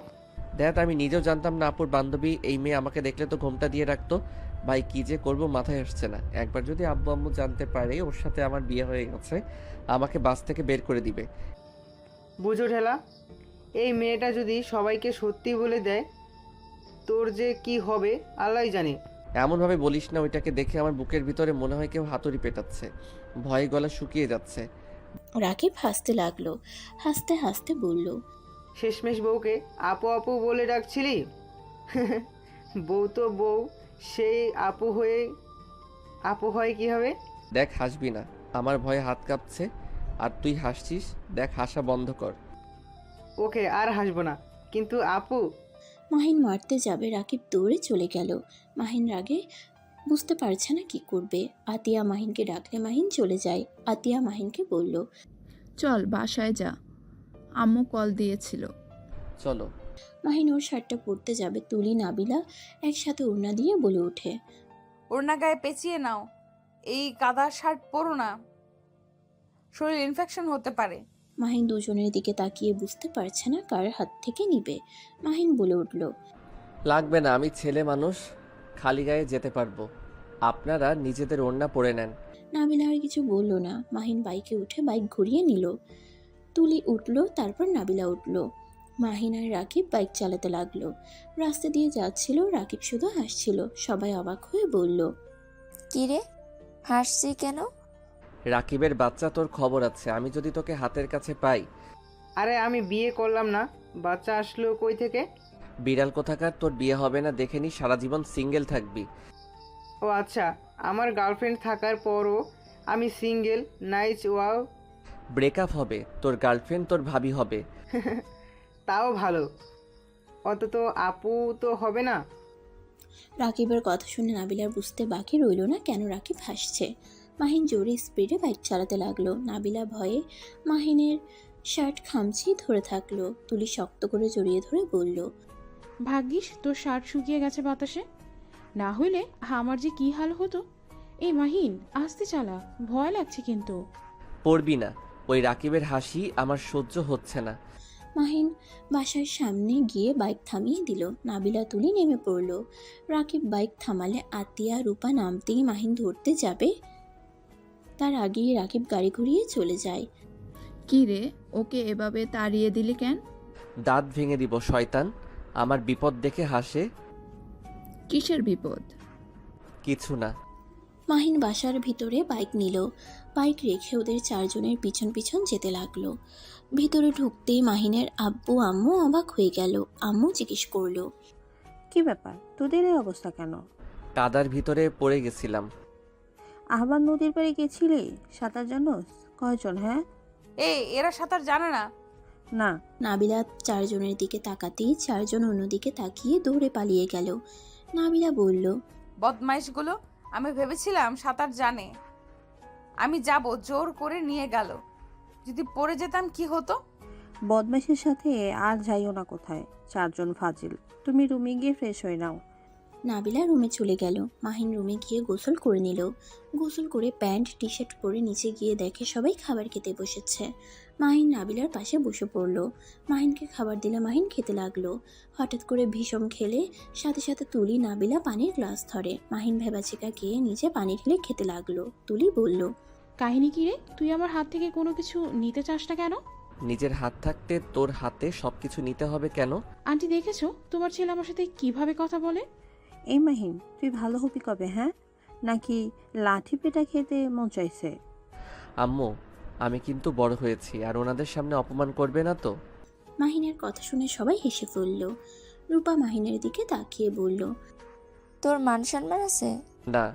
দেখ, আমি নিজেও জানতাম না আপুর বান্ধবী এই মেয়ে আমাকে দেখলে তো ঘোমটা দিয়ে রাখতো। ভাই কি যে করব মাথায় আসছে না। একবার যদি আব্বু আম্মু জানতে পারে ওর সাথে আমার বিয়ে হয়ে গেছে, আমাকে বাস থেকে বের করে দিবে। বুঝো ঠেলা, এই মেয়েটা যদি সবাইকে সত্যি বলে দেয় তোর যে কি হবে আল্লাহই জানে। এমনভাবে বলিস না, ওইটাকে দেখে আমার বুকের ভিতরে মনে হয় কেউ হাতুড়ি পেটাচ্ছে। ভয়ে গলা শুকিয়ে যাচ্ছে। রাকিব হাসতে লাগলো। হাসতে হাসতে বলল, শেষমেশ বউকে আপু আপু বলে ডাকছিলি? বউ তো বউ, সেই আপু হয় কি হবে? দেখ, হাসবি না, আমার ভয়ে হাত কাঁপছে। আর তুই হাসছিস, দেখ হাসা বন্ধ কর। ওকে, আর হাসবো না, কিন্তু আপু। মাহিন মারতে যাবে, রাকিব দৌড়ে চলে গেল। মাহিন রাগে বুঝতে পারছে না কি করবে। আতিয়া মাহিনকে ডাকলে মাহিন চলে যায়। আতিয়া মাহিনকে বলল, চল বাসায় যা, আম্মু কল দিয়েছিল। চলো। মাহিন ওর শার্টটা পরতে যাবে, তুলি নাবিলা একসাথে ওড়না দিয়ে বলে ওঠে, ওড়না গায়ে পেঁচিয়ে নাও, এই কাদা শার্ট পরো না, শরীর ইনফেকশন হতে পারে। মাহিন দুজনের দিকে তাকিয়ে বুঝতে পারছে না কার হাত থেকে নিবে। মাহিন বলে উঠল, লাগবে না, আমি ছেলে মানুষ, খালি গায়ে যেতে পারবো। আপনারা নিজেদের ওড়না পরে নেন। নাবিলা আর কিছু বলল না। মাহিন বাইকে উঠে বাইক ঘুরিয়ে নিল। তুলি উঠল, তারপর নাবিলা উঠল। মাহিন আর রাকিব বাইক চালাতে লাগলো। রাস্তা দিয়ে যাচ্ছিল, রাকিব শুধু হাসছিল। সবাই অবাক হয়ে বলল, কি রে, হাসছি কেন? রাকিবের বাচ্চা, তোর খবর আছে। আমি যদি তোকে হাতের কাছে পাই। আরে আমি বিয়ে করলাম না, বাচ্চা আসলো কই থেকে? বিড়াল কোথাকার, তোর বিয়ে হবে না দেখে নি, সারা জীবন সিঙ্গেল থাকবি। ও আচ্ছা, আমার গার্লফ্রেন্ড থাকার পরও আমি সিঙ্গেল? Nice, wow. ব্রেকআপ হবে, তোর গার্লফ্রেন্ড তোর ভাবি হবে। তাও ভালো, অন্তত আপু তো হবে না। রাকিবের কথা শুনে নাবিলার বুঝতে বাকি রইল না কেন রাকিব হাসছে। মাহিন জোরে স্পিডে বাইক চালাতে লাগলো। নাবিলা ভয়ে মাহিনের শার্ট খামচি ধরে থাকলো। তুলি শক্ত করে জড়িয়ে ধরে বলল, ভাগ্যিস তোর শার্ট শুকিয়ে গেছে বাতাসে, না হইলে আমার যে কি হাল হতো। এই মাহিন, আস্তে চালা, ভয় লাগছে কিন্তু। পড়বি না, ওই রাকিবের হাসি আমার সহ্য হচ্ছে না। মাহিন বাসার সামনে গিয়ে বাইক থামিয়ে দিল। নাবিলা তুলি নেমে পড়ল। রাকিব বাইক থামালে আতিয়া রূপা নামতেই মাহিন ধরতে যাবে, তার আগেই রাকিব গাড়ি ঘুরিয়ে চলে যায়। কি রে, ওকে এভাবে তাড়িয়ে দিলি কেন? দাঁত ভেঙে দিব শয়তান, আমার বিপদ দেখে হাসে। কিসের বিপদ? কিছু না। মাহিন বাসার ভিতরে বাইক নিল। বাইক রেখে ওদের চারজনের পিছন পিছন যেতে লাগলো। ভিতরে ঢুকতেই মাহিনের আব্বু আম্মু অবাক হয়ে গেল। আম্মু জিজ্ঞেস করলো, কি ব্যাপার, তোদের এই অবস্থা কেন? কাদার ভিতরে পড়ে গেছিলাম। আহ্বান নদীর পাড়ে গেছিলি? সাঁতার জানোস? কয়জন? হ্যাঁ এরা সাঁতার জানে না। না। নাবিলা চারজনের দিকে তাকাতেই চারজন অন্যদিকে তাকিয়ে দৌড়ে পালিয়ে গেল। নাবিলা বলল, বদমাইশগুলো, আমি ভেবেছিলাম সাঁতার জানে। আমি যাব, জোর করে নিয়ে গেল। যদি পড়ে যেতাম কি হতো? বদমাইশের সাথে আর যাইও না কোথায়, চারজন ফাজিল। তুমি রুমে গিয়ে ফ্রেশ হয়ে নাও। নাবিলা রুমে চলে গেল। মাহিন রুমে গিয়ে গোসল করে নিল। গোসল করে প্যান্ট টি শার্ট পরে নিচে গিয়ে দেখে সবাই খাবার খেতে বসেছে। মাহিন নাবিলার পাশে বসে পড়ল। মাহিনকে খাবার দিলে মাহিন খেতে লাগলো। হঠাৎ করে ভীষণ খেলে সাথে সাথে তুলি নাবিলা পানির গ্লাস ধরে। মাহিন ভেবাচিকা গিয়ে নিচে পানি ঢেলে খেতে লাগলো। তুলি বলল, কাহিনী কি রে? তুই আমার হাত থেকে কোনো কিছু নিতে চাস না কেন? নিজের হাত থাকতে তোর হাতে সব কিছু নিতে হবে কেন? আন্টি দেখেছো তোমার ছেলে আমার সাথে কিভাবে কথা বলে? এই মাহিন, তুই ভালো হবি কবে? হ্যাঁ, নাকি লাঠি পেটা খেতে মন চাইছে? আম্মু, আমি কিন্তু বড় হয়েছি, আর ওনাদের সামনে অপমান করবে না তো? মাহিনের কথা শুনে সবাই হেসে ফেলল। রূপা মাহিনের দিকে তাকিয়ে বলল, তোর মান সম্মান আছে? না।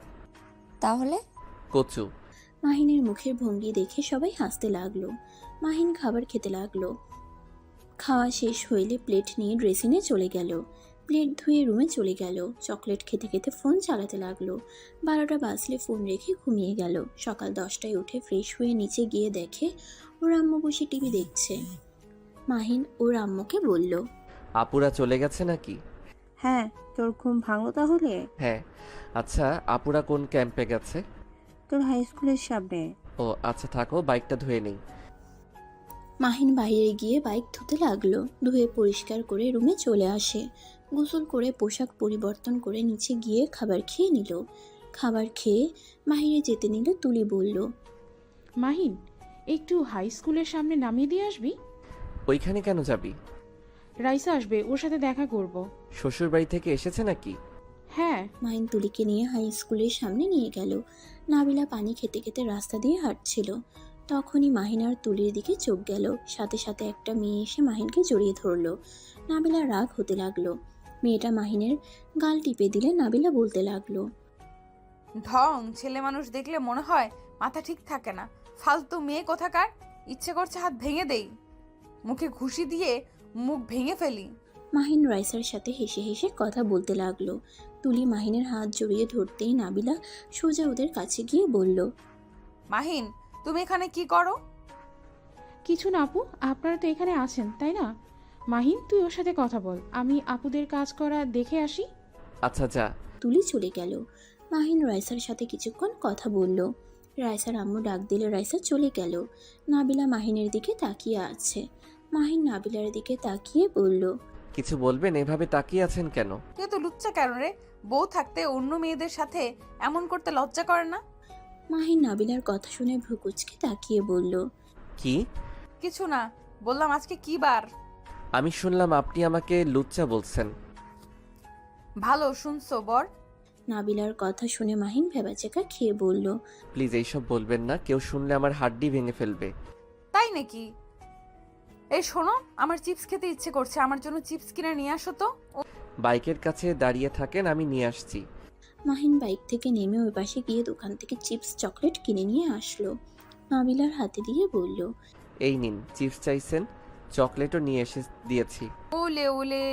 তাহলে কচু। মাহিনের মুখের ভঙ্গি দেখে সবাই হাসতে লাগলো। মাহিন খাবার খেতে লাগলো। খাওয়া শেষ হইলে প্লেট নিয়ে ড্রেসিংয়ে চলে গেল। প্লেট ধুয়ে রুমে চলে গেল। চকলেট খেতে খেতে ফোন চালাতে লাগলো। 12টা বাজলে ফোন রেখে ঘুমিয়ে গেল। সকাল 10টায় উঠে ফ্রেশ হয়ে নিচে গিয়ে দেখে ওর আম্মু বসে টিভি দেখছে। মাহিন ওর আম্মুকে বলল, আপুরা চলে গেছে নাকি? হ্যাঁ, তোর ঘুম ভাঙলো তাহলে? হ্যাঁ। আচ্ছা, আপুরা কোন ক্যাম্পে গেছে? তোর হাই স্কুলের সামনে। ও আচ্ছা, থাকো, বাইকটা ধুয়ে নেই। মাহিন বাইরে গিয়ে বাইক ধুতে লাগলো। ধুয়ে পরিষ্কার করে রুমে চলে আসে। গোসল করে পোশাক পরিবর্তন করে নিচে গিয়ে খাবার খেয়ে নিল। খাবার খেয়ে মাহিরে যেতে নিল। তুলি বলল, মাহিন, একটু হাই স্কুলের সামনে নামিয়ে দিয়ে আসবি? ওইখানে কেন যাবি? রাইসা আসবে, ওর সাথে দেখা করব। শ্বশুর বাড়ি থেকে এসেছে নাকি? হ্যাঁ। মাহিন তুলিকে নিয়ে হাই স্কুলের সামনে নিয়ে গেল। নাবিলা পানি খেতে খেতে রাস্তা দিয়ে হাঁটছিল। তখনই মাহিন আর তুলির দিকে চোখ গেল। সাথে সাথে একটা মেয়ে এসে মাহিনকে জড়িয়ে ধরলো। নাবিলা রাগ হতে লাগলো। মেয়েটা মাহিনের গাল টিপে দিলে নাবিলা বলতে লাগলো, ঢং, ছেলে মানুষ দেখলে মনে হয় মাথা ঠিক থাকে না। ফালতু মেয়ে কোথাকার। ইচ্ছে করছে হাত ভেঙে দেই, মুখে ঘুষি দিয়ে মুখ ভেঙে ফেলি। মাহিন রাইসার সাথে হেসে হেসে কথা বলতে লাগলো। তুলি মাহিনের হাত জড়িয়ে ধরতেই নাবিলা সোজা ওদের কাছে গিয়ে বলল, মাহিন, তুমি এখানে কি করো? কিছু না আপু, আপনারা তো এখানে আছেন তাই না? মাহিন, তুই ওর সাথে কথা বল, আমি আপুদের কাজ করা দেখে আসি। আচ্ছা, যা। তুলি চলে গেল। মাহিন রাইসার সাথে কিছুক্ষণ কথা বলল। রাইসার আম্মু ডাক দিলে রাইসা চলে গেল। নাবিলা মাহিনের দিকে তাকিয়ে আছে। মাহিন নাবিলার দিকে তাকিয়ে বলল, কিছু বলবেন? এভাবে তাকিয়ে আছেন কেন? তুই তো লুচ্চা কেন রে? বউ থাকতে অন্য মেয়েদের সাথে এমন করতে লজ্জা করে না? মাহিন নাবিলার কথা শুনে ভ্রুকুচকে তাকিয়ে বলল, কি? কিছু না, বললাম আজকে কি বার? আমি শুনলাম আপনি আমাকে লুচ্চা বলছেন। ভালো শুনছো বর? নাবিলার কথা শুনে মাহিন ভেবাচেকা খেয়ে বলল, প্লিজ এইসব বলবেন না, কেউ শুনলে আমার হাড্ডি ভেঙে ফেলবে। তাই নাকি? এই শোনো, আমার চিপস খেতে ইচ্ছে করছে, আমার জন্য চিপস কিনে নিয়ে আসো তো। বাইকের কাছে দাঁড়িয়ে থাকেন, আমি নিয়ে আসছি। মাহিন বাইক থেকে নেমে ওই পাশে গিয়ে দোকান থেকে চিপস চকলেট কিনে নিয়ে আসলো। নাবিলার হাতে দিয়ে বলল, এই নিন, চিপস চাইছেন, চকলেটও নিয়ে এসে দিয়েছি। ওলে ওলে,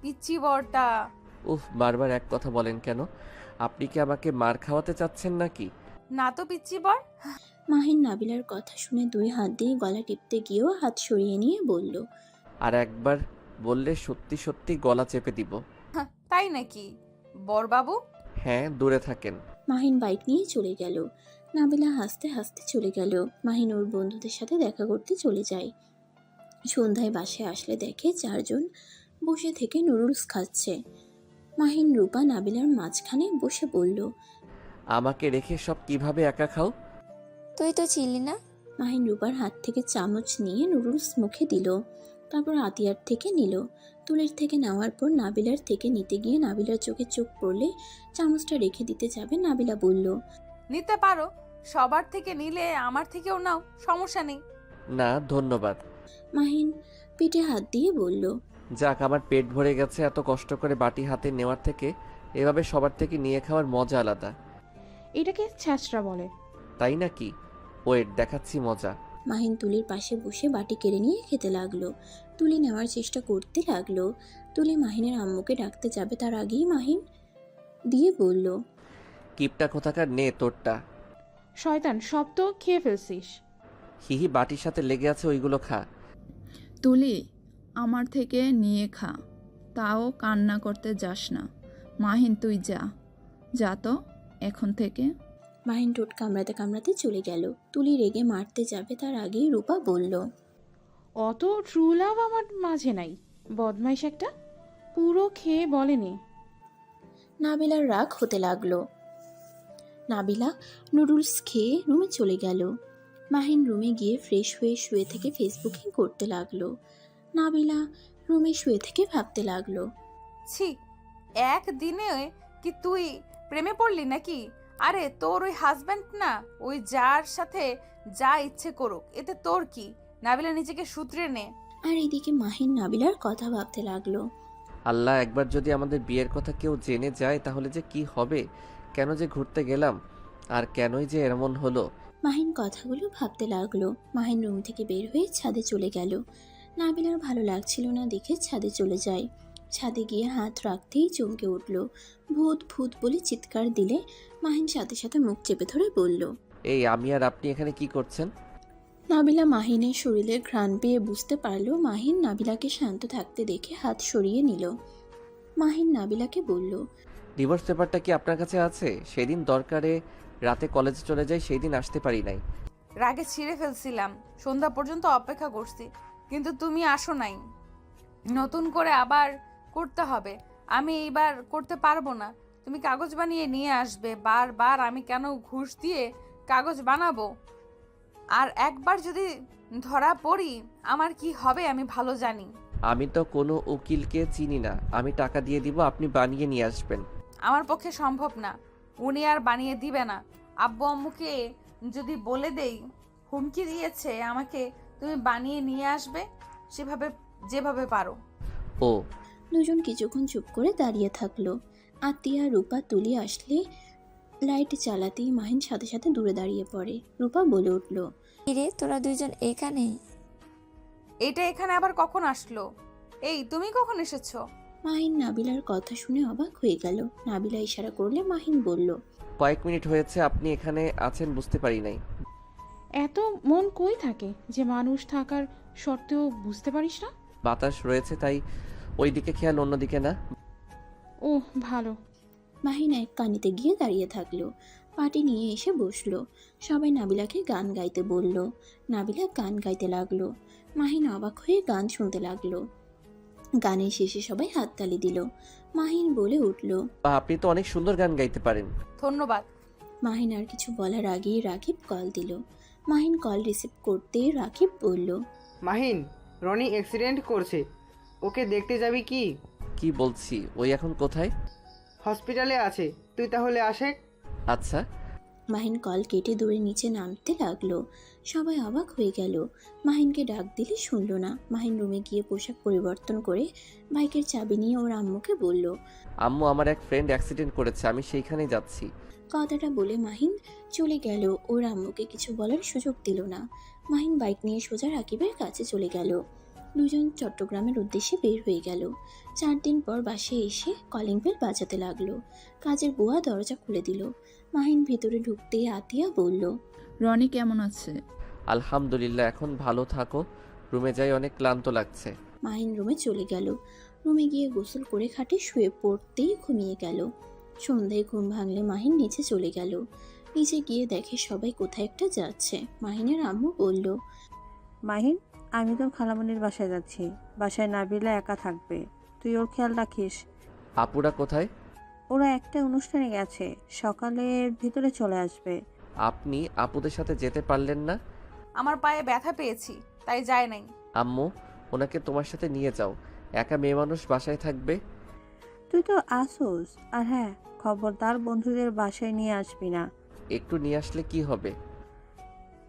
পিচ্চি বরটা। উফ, বারবার এক কথা বলেন কেন? আপনি কি আমাকে মার খাওয়াতে চাচ্ছেন নাকি? না তো পিচ্চি বর। মাহিন নাবিলার কথা শুনে 2 হাত দিয়ে গলা টিপতে গিয়েও হাত সরিয়ে নিয়ে বলল, আর একবার বললে সত্যি সত্যি গলা চেপে দিব। তাই নাকি বর বাবু? হ্যাঁ, দূরে থাকেন। মাহিন বাইক নিয়ে চলে গেল। নাবিলা হাসতে হাসতে চলে গেল। মাহিন ওর বন্ধুদের সাথে দেখা করতে চলে যায়। সন্ধ্যায় বাসায় আসলে দেখে 4 জন বসে থেকে নুডলস খাচ্ছে। মাহিন রূপা নাবিলার মাঝখানে বসে বলল, আমাকে রেখে সব কিভাবে একা খাও? তুই তো ছিলি না। মাহিন রূপার হাত থেকে চামচ নিয়ে নুডলস মুখে দিল। তারপর আতিয়ার থেকে নিল। তুলির থেকে নেওয়ার পর নাবিলার থেকে নিতে গিয়ে নাবিলার চোখে চোখ পড়লে চামচটা রেখে দিতে যাবে। নাবিলা বলল, নিতে পারো, সবার থেকে নিলে আমার থেকেও নাও, সমস্যা নেই। না ধন্যবাদ। মাহিন পিঠে হাত দিয়ে বলল। যাক, আমার পেট ভরে গেছে। এত কষ্ট করে বাটি হাতে নেওয়ার থেকে এভাবে সবার থেকে নিয়ে খাওয়ার মজা আলাদা। এটাকে ছ্যাঁচড়া বলে। তাই নাকি? ওয়েট, দেখাচ্ছি মজা। মাহিন তুলির পাশে বসে বাটি কেড়ে নিয়ে খেতে লাগলো। তুলি নেওয়ার চেষ্টা করতে লাগলো। তুলি মাহিনের আম্মুকে ডাকতে যাবে তার আগেই মাহিন দিয়ে বলল। কিপটা কোথাকার, নে তোরটা। শয়তান, সব তো খেয়ে ফেলছিস। হিহি, বাটির সাথে লেগে আছে, ওইগুলো খা। তুলি, আমার থেকে নিয়ে খা, তাও কান্না করতে যাস না। মাহিন তুই যা, যা তো এখন থেকে। মাহিন ঠোঁট কামড়াতে কামড়াতে চলে গেল। তুলি রেগে মারতে যাবে তার আগেই রূপা বলল। অত ট্রু লাভ আমার মাঝে নাই, বদমাইশ একটা, পুরো খেয়ে বলেনি। নাবিলার রাগ হতে লাগলো। নাবিলা নুডলস খেয়ে রুমে চলে গেল। মাহিন রুমে গিয়ে ফ্রেশ হয়ে শুয়ে থেকে ফেসবুকিং করতে লাগলো। নাবিলা রুমে শুয়ে থেকে ভাবতে লাগলো। ছি, একদিনে কি তুই প্রেমে পড়লি নাকি? আরে তোর ওই হাজব্যান্ড না, ওই যার সাথে যা ইচ্ছে করুক, এতে তোর কি? নাবিলা নিজেকে শুধরে নে। আর এদিকে মাহিন নাবিলার কথা ভাবতে লাগলো। আল্লাহ, একবার যদি আমাদের বিয়ের কথা কেউ জেনে যায় তাহলে যে কি হবে। কেন যে ঘুরতে গেলাম, আর কেনই যে এমন হলো। মাহিন কথাগুলো ভাবতে লাগলো। মাহিন রুম থেকে বের হয়ে ছাদে চলে গেল। নাবিলার ভালো লাগছিল না দেখে ছাদে চলে যায়। ছাদে গিয়ে হাত রাখতেই চমকে উঠল। ভূত ভূত বলে চিৎকার দিলে মাহিন সাথে সাথে মুখ চেপে ধরে বলল। এই, আমি আর আপনি এখানে কি করছেন? নাবিলা মাহিনের শরীরে ঘ্রাণ পেয়ে বুঝতে পারল। মাহিন নাবিলাকে শান্ত থাকতে দেখে হাত সরিয়ে নিল। মাহিন নাবিলাকে বলল। ডিভোর্স পেপারটা কি আপনার কাছে আছে? সেদিন দরকারে রাতে কলেজে চলে যাই, সেই দিন আসতে পারি নাই। রাগে ছিঁড়ে ফেলছিলাম, সন্ধ্যা পর্যন্ত অপেক্ষা করছি, কিন্তু তুমি আসো নাই। নতুন করে আবার করতে হবে, আমি এইবার করতে পারবো না। তুমি কাগজ বানিয়ে নিয়ে আসবে। বারবার আমি কেন ঘুষ দিয়ে কাগজ বানাবো? আর একবার যদি ধরা পড়ি আমার কি হবে আমি ভালো জানি। আমি তো কোনো উকিলকে চিনি না। আমি টাকা দিয়ে দিব, আপনি বানিয়ে নিয়ে আসবেন। আমার পক্ষে সম্ভব না, উনি আর বানিয়ে দিবে না। আব্বু আম্মুকে যদি বলে দেই, হুমকি দিয়েছে আমাকে, তুমি বানিয়ে নিয়ে আসবে সেভাবে, যেভাবে পারো। ও, দুজন কিছুক্ষণ চুপ করে দাঁড়িয়ে থাকলো। আতিয়া রূপা তুলি আসলে লাইট চালাতেই মাহিন সাথে সাথে দূরে দাঁড়িয়ে পড়ে। রূপা বলে উঠল। কিরে, তোরা দুইজন এখানে? এটা এখানে আবার কখন আসলো? এই, তুমি কখন এসেছো? মাহিন নাবিলার কথা শুনে অবাক হয়ে গেল। নাবিলা ইশারা করলে মাহিন বলল। কয়েক মিনিট হয়েছে আপনি এখানে আছেন, বুঝতে পারি নাই। এত মন কই থাকে যে মানুষ থাকার সত্ত্বেও বুঝতে পারিস না? বাতাস রয়েছে তাই ওই দিকে খেয়াল, অন্যদিকে না। ও ভালো। মাহিন এক কানিতে গিয়ে দাঁড়িয়ে থাকলো। পাটি নিয়ে এসে বসলো। সবাই নাবিলাকে গান গাইতে বলল। নাবিলা গান গাইতে লাগলো। মাহিন অবাক হয়ে গান শুনতে লাগলো। গানের শেষে সবাই হাততালি দিল। মাহিন বলে উঠল। বা, আপনি তো অনেক সুন্দর গান গাইতে পারেন। ধন্যবাদ। মাহিন আর কিছু বলার আগেই রাকিব কল দিল। মাহিন কল রিসিভ করতেই রাকিব বলল। মাহিন, রনি অ্যাক্সিডেন্ট করছে, ওকে দেখতে যাবি কি? কি বলছি, ওই এখন কোথায়? হসপিটালে আছে, তুই তাহলে আসে। আচ্ছা। মাহিন কল কেটে দৌড়ে নিচে নামতে লাগলো। সবাই অবাক হয়ে গেল। মাহিনকে ডাক দিলে শুনল না। মাহিন রুমে গিয়ে পোশাক পরিবর্তন করে বাইকের চাবি নিয়ে ওর আম্মুকে বলল। আম্মু, আমার এক ফ্রেন্ড অ্যাক্সিডেন্ট করেছে, আমি সেইখানেই যাচ্ছি। কথাটা বলে মাহিন চলে গেল। ওর আম্মুকে কিছু বলার সুযোগ দিল না। মাহিন বাইক নিয়ে সোজা রাকিবের কাছে চলে গেল। দুজন চট্টগ্রামের উদ্দেশ্যে বের হয়ে গেল। 4 দিন পর বাসায় এসে কলিং বেল বাজাতে লাগলো। কাজের বুয়া দরজা খুলে দিল। মাহিন ভিতরে ঢুকতেই আতিয়া বলল। রনি কেমন আছে? আলহামদুলিল্লাহ, এখন ভালো থাকো। রুমে যাই, অনেক ক্লান্ত লাগছে। মাহিন রুমে চলে গেল। রুমে গিয়ে গোসল করে খাটে শুয়ে পড়তেই ঘুমিয়ে গেল। সন্ধ্যায় ঘুম ভাঙলে মাহিন নিচে চলে গেল। নিচে গিয়ে দেখে সবাই কোথায় একটা যাচ্ছে। মাহিনের আম্মু বলল। মাহিন, আমি তোর খালামণির বাসায় যাচ্ছি। বাসায় নাবিলা একা থাকবে, তুই ওর খেয়াল রাখিস। আপুরা কোথায়? ওরা একটা অনুষ্ঠানে গেছে, সকালের ভিতরে চলে আসবে। আপনি আপুদের সাথে যেতে পারলেন না? আমার পায়ে ব্যথা পেয়েছি, তাই যায় নাই। আম্মু, ওনাকে তোমার সাথে নিয়ে যাও, একা মেয়ে মানুষ বাসায় থাকবে। তুই তো আসোস। আর হ্যাঁ, খবরদার বন্ধুদের বাসায় নিয়ে আসবি না। একটু নিয়ে আসলে কি হবে?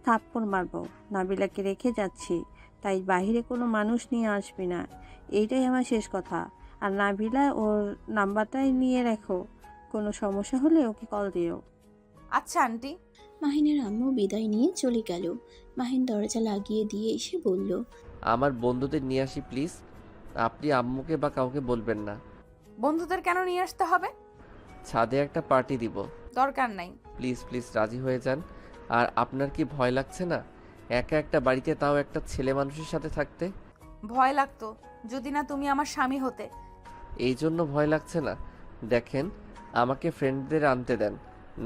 থাপ্পড় মারবো। নাবিলাকে রেখে যাচ্ছি, তাই বাইরে কোনো মানুষ নিয়ে আসবি না, এইটাই আমার শেষ কথা। আর নাবিলা ওর নাম্বারটাই নিয়ে রাখো, কোনো সমস্যা হলে ওকে কল দিও। আচ্ছা আন্টি। মাহিনের আম্মু বিদায় নিয়ে চলে গেল। মাহিন দরজা লাগিয়ে দিয়ে এসে বলল, আমার বন্ধুদের নিয়ে আসি প্লিজ। আপনি আম্মুকে বা কাউকে বলবেন না। বন্ধুদের কেন নিয়ে আসতে হবে? ছাদে একটা পার্টি দিব। দরকার নাই। প্লিজ প্লিজ রাজি হয়ে যান। আর আপনার কি ভয় লাগছে না একা একটা বাড়িতে, তাও একটা ছেলে মানুষের সাথে থাকতে? ভয় লাগতো যদি না তুমি আমার স্বামী হতে। এই জন্য ভয় লাগছে না? দেখেন, আমাকে ফ্রেন্ডদের আনতে দেন,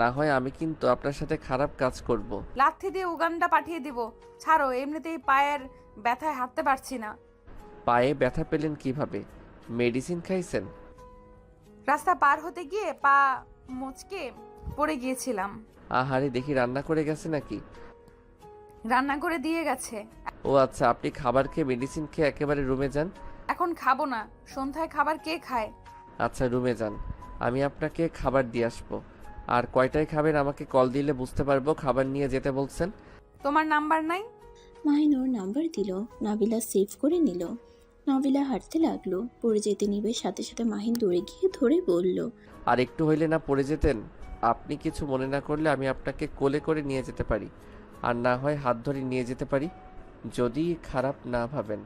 না হয় আমি কিন্তু আপনার সাথে খারাপ কাজ করব। লাথি দিয়ে উগান্ডা পাঠিয়ে দিব। ছাড়ো, এমনিতেই পায়ের ব্যথায় হাঁটতে পারছি না। পায়ে ব্যথা পেলেন কিভাবে? মেডিসিন খাইছেন? রাস্তা পার হতে গিয়ে পা মুচকে পড়ে গিয়েছিলাম। আহারে, দেখি রান্না করে গেছে নাকি? রান্না করে দিয়ে গেছে। ও আচ্ছা, আপনি খাবার খেয়ে মেডিসিন খেয়ে একেবারে রুমে যান। এখন খাবো না, সন্ধ্যায় খাবার কে খায়? আচ্ছা রুমে যান, আমি আপনাকে খাবার দিয়ে আসবো। আর কয়টায় খাবেন আমাকে কল দিলে বুঝতে পারবো খাবার নিয়ে যেতে বলছেন। তোমার নাম্বার নাই? মাহিন ওর নাম্বার দিল। নাবিলা সেভ করে নিল। নাবিলা হাঁটতে লাগলো। পড়ে যেতে নিবে সাথে সাথে মাহিন দৌড়ে গিয়ে ধরে বলল, আর একটু হইলে না পড়ে যেতেন? আপনি কিছু মনে না করলে আমি আপনাকে কোলে করে নিয়ে যেতে পারি, আর না হয় হাত ধরে নিয়ে যেতে পারি, যদি খারাপ না ভাবেন।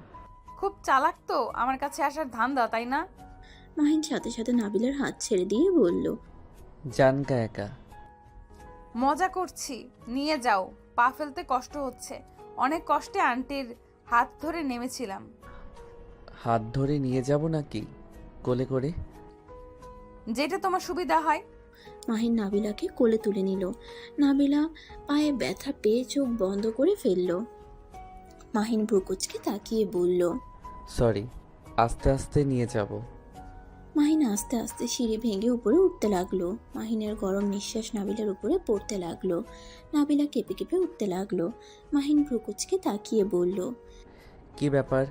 খুব চালাক তো আমার কাছে আসার ধান্দা, তাই না? মাহিন সাথে সাথে নাবিলার হাত ছেড়ে দিয়ে বলল, জানকা একা। মজা করছি, নিয়ে যাও। পা ফেলতে কষ্ট হচ্ছে। অনেক কষ্টে আন্টির হাত ধরে নেমেছিলাম। হাত ধরে নিয়ে যাব নাকি কোলে করে? যেটা তোমার সুবিধা হয়। মাহিন নাবিলাকে কোলে তুলে নিল। নাবিলা পায়ে ব্যথা পেয়ে চোখ বন্ধ করে ফেলল। মাহিন ভ্রুকুচকে তাকিয়ে বলল, সরি, আস্তে আস্তে নিয়ে যাব। মাহিন আস্তে আস্তে সিঁড়ি ভেঙে উপরে উঠতে লাগলো। মাহিনের গরম নিঃশ্বাস নাবিলার উপরে পড়তে লাগলো। নাবিলা কেঁপে কেঁপে উঠতে লাগলো। মাহিন ভ্রুকুচকে তাকিয়ে বলল, কি ব্যাপার,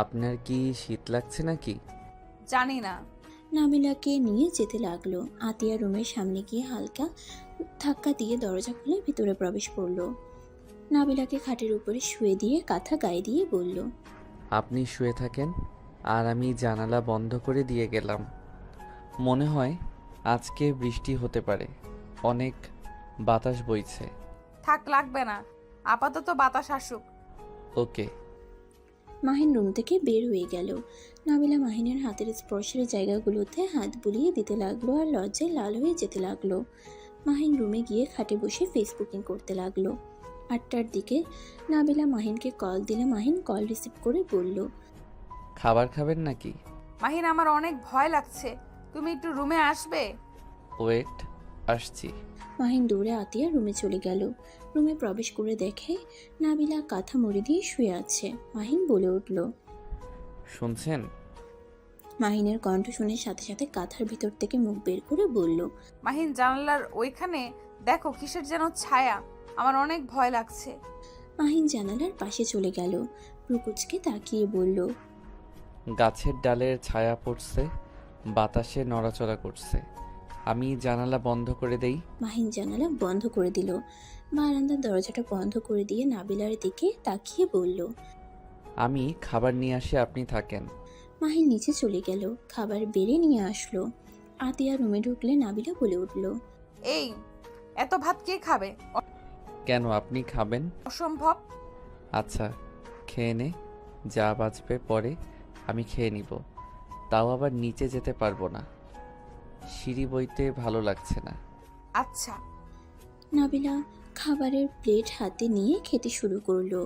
আপনার কি শীত লাগছে নাকি? জানি না। নাবিলাকে নিয়ে যেতে লাগলো। আতিয়া রুমের সামনে গিয়ে হালকা ধাক্কা দিয়ে দরজা খুলে ভিতরে প্রবেশ করলো। নাবিলাকে খাটের উপরে শুয়ে দিয়ে কাঁথা গায়ে দিয়ে বলল, আপনি শুয়ে থাকেন, আর আমি জানালা বন্ধ করে দিয়ে গেলাম। মনে হয় আজকে বৃষ্টি হতে পারে, অনেক বাতাস বইছে। থাক, লাগবে না, আপাতত বাতাস আসুক। ওকে। মাহিন রুম থেকে বের হয়ে গেল। নাবিলা মাহিনের হাতের স্পর্শের জায়গাগুলোতে হাত বুলিয়ে দিতে লাগলো আর লজ্জায় লাল হয়ে যেতে লাগলো। মাহিন রুমে গিয়ে খাটে বসে ফেসবুকিং করতে লাগলো। 8টার দিকে নাবিলা মাহিনকে কল দিলে মাহিন কল রিসিভ করে বলল, খাবার খাবেন নাকি? মাহিন, আমার অনেক ভয় লাগছে, তুমি একটু রুমে আসবে? ওয়েট, আসছি। মাহিন দৌড়ে আতিয়া রুমে চলে গেল। রুমে প্রবেশ করে দেখে নাবিলা কাঁথা মুড়ি দিয়ে শুয়ে আছে। মাহিন বলে উঠল। শুনছেন? মাহিনের কণ্ঠ শুনে সাথে সাথে কাঁথার ভিতর থেকে মুখ বের করে বলল, মাহিন, জানালার ওইখানে দেখো কিসের যেন ছায়া, আমার অনেক ভয় লাগছে। মাহিন জানালার পাশে চলে গেল। রুকুচকে তাকিয়ে বলল, গাছের ডালের ছায়া পড়ছে, বাতাসে নড়াচড়া করছে। আমি জানালা বন্ধ করে দেই। মাহিন জানালা বন্ধ করে দিল। বারান্দার দরজাটা বন্ধ করে দিয়ে নাবিলার দিকে তাকিয়ে বলল, আমি খাবার নিয়ে আসি, আপনি থাকেন। মাহিন নিচে চলে গেল। খাবার বেড়ে নিয়ে আসলো। আতিয়া রুমে ঢুকলে নাবিলা বলে উঠল, এই এত ভাত কে খাবে? কেন, আপনি খাবেন? অসম্ভব। আচ্ছা, খেয়ে নে, যা বাঁচবে পরে আমি খেয়ে নিব। তাও আবার নিচে যেতে পারবো না, সিঁড়ি বইতে ভালো লাগছে না। আচ্ছা। নাবিলা খাবারের প্লেট হাতে নিয়ে খেতে শুরু করলো।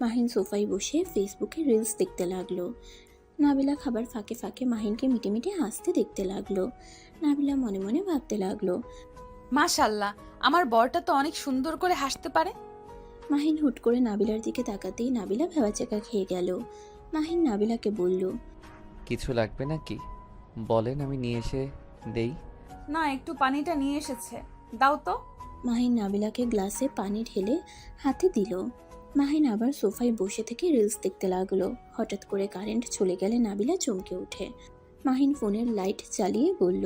মাহিন সোফায় বসে ফেসবুকে রিলস দেখতে লাগলো। নাবিলা খাবার ফাঁকে ফাঁকে মাহিনকে মিটে মিটে হাসতে দেখতে লাগলো। নাবিলা মনে মনে ভাবতে লাগলো, মাশাল্লাহ, আমার বরটা তো অনেক সুন্দর করে হাসতে পারে। মাহিন হুট করে নাবিলার দিকে তাকাতেই নাবিলা ভেবাচেকা খেয়ে গেল। মাহিন নাবিলাকে বলল, কিছু লাগবে নাকি বলেন, আমি নিয়ে এসে দেই। না, একটু পানিটা নিয়ে এসেছে, দাও তো। মাহিন নাবিলাকে গ্লাসে পানি ঢেলে হাতে দিল। মাহিন আবার সোফায় বসে থেকে রিলস দেখতে লাগলো। হঠাৎ করে কারেন্ট চলে গেলে নাবিলা চমকে ওঠে। মাহিন ফোনের লাইট চালিয়ে বলল,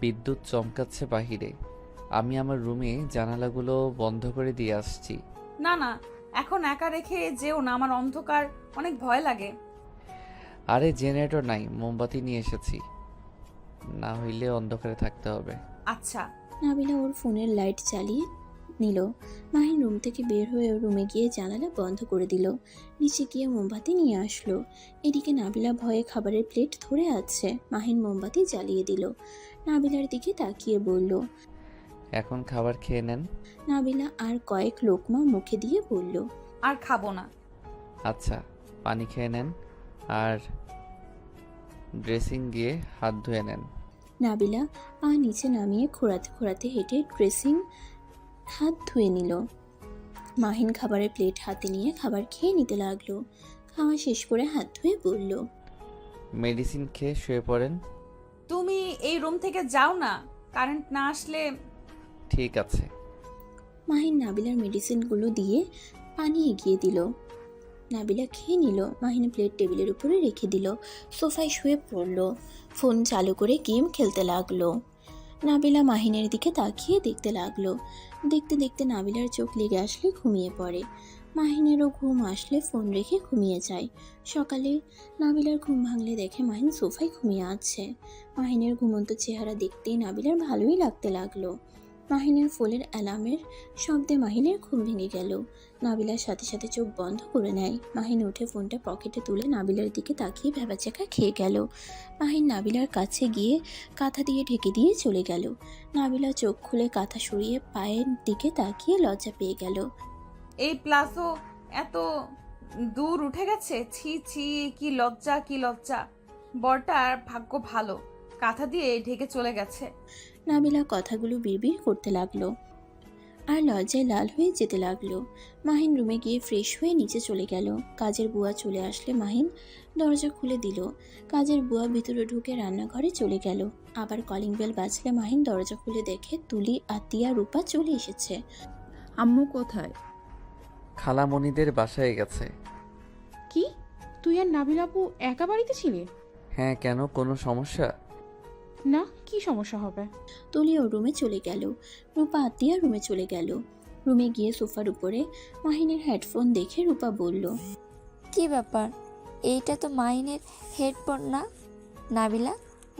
বিদ্যুৎ চমকাচ্ছে বাহিরে, আমি আমার রুমে জানালাগুলো বন্ধ করে দিয়ে আসছি। না না, এখন একা রেখে যেও না, আমার অন্ধকার অনেক ভয় লাগে। আরে জেনারেটর নাই, মোমবাতি নিয়ে এসেছি, না হইলে অন্ধকারে থাকতে হবে। আচ্ছা। নাবিলা ওর ফোনের লাইট চালিয়ে নিল। মাহিন রুম থেকে বের হয়ে ওর রুমে গিয়ে জানালা বন্ধ করে দিল। নিচে গিয়ে মোমবাতি নিয়ে আসলো। এদিকে নাবিলা ভয়ে খাবারের প্লেট ধরে আছে। মাহিন মোমবাতি জ্বালিয়ে দিল। নাবিলার দিকে তাকিয়ে বলল। এখন খাবার খেয়ে নেন। নাবিলা আর কয়েক লোকমা মুখে দিয়ে বলল। আর খাবো না। আচ্ছা, পানি খেয়ে নেন আর ড্রেসিং গিয়ে হাত ধুয়ে নেন। নাবিলা পা নিচে নামিয়ে খোঁড়াতে খোঁড়াতে হেঁটে ড্রেসিং হাত ধুয়ে নিল। মাহিন খাবারের প্লেট হাতে নিয়ে খাবার খেয়ে নিতে লাগলো। খাওয়া শেষ করে হাত ধুয়ে বলল। মেডিসিন খেয়ে শুয়ে পড়েন। তুমি এই রুম থেকে যাও না, কারেন্ট না আসলে। ঠিক আছে। মাহিন নাবিলার মেডিসিনগুলো দিয়ে পানি এগিয়ে দিল। নাবিলা খেয়ে নিল। মাহিন প্লেট টেবিলের উপরে রেখে দিল। সোফায় শুয়ে পড়ল। ফোন চালু করে গেম খেলতে লাগলো। নাবিলা মাহিনের দিকে তাকিয়ে দেখতে লাগলো। দেখতে দেখতে নাবিলার চোখ লেগে আসলে ঘুমিয়ে পড়ে। মাহিনেরও ঘুম আসলে ফোন রেখে ঘুমিয়ে যায়। সকালে নাবিলার ঘুম ভাঙলে দেখে মাহিন সোফায় ঘুমিয়ে আছে। মাহিনের ঘুমন্ত চেহারা দেখতেই নাবিলার ভালোই লাগতে লাগলো। মাহিনের ফোনের অ্যালার্মের শব্দে মাহিনের ঘুম ভেঙে গেল। নাবিলার সাথে সাথে চোখ বন্ধ করে নেয়। মাহিন উঠে ফোনটা পকেটে তুলে নাবিলার দিকে তাকিয়ে ভ্যাবাচ্যাকা খেয়ে গেল। মাহিন নাবিলার কাছে গিয়ে কাঁথা দিয়ে ঢেকে দিয়ে চলে গেল। নাবিলা চোখ খুলে কাঁথা সরিয়ে পায়ের দিকে তাকিয়ে লজ্জা পেয়ে গেল। এই প্লাসও এত দূর উঠে গেছে, ছি ছি, কি লজ্জা কি লজ্জা। বরটার ভাগ্য ভালো, কাঁথা দিয়ে ঢেকে চলে গেছে। নাবিলা কথাগুলো বিড়বিড় করতে লাগলো আর লজ্জায় লাল হয়ে যেতে লাগলো। মাহিন রুমে গিয়ে ফ্রেশ হয়ে নিচে চলে গেল। কাজের বুয়া চলে আসলে মাহিন দরজা খুলে দিল। কাজের বুয়া ভিতরে ঢুকে রান্নাঘরে চলে গেল। আবার কলিং বেল বাজলে মাহিন দরজা খুলে দেখে তুলি, আতিয়া, রূপা চলে এসেছে। আম্মু কোথায়? খালামণিদের বাসায় গেছে। কি, তুই আর নাবিল আপু একা বাড়িতে ছিলে? হ্যাঁ, কেন কোনো সমস্যা? না, কি সমস্যা হবে? তুলি ওর রুমে চলে গেল। রূপা আতিয়া রুমে চলে গেল। রুমে গিয়ে সোফার উপরে মাহিনের হেডফোন দেখে রূপা বলল। কি ব্যাপার, এইটা তো মাহিনের হেডফোন না? নাবিলা,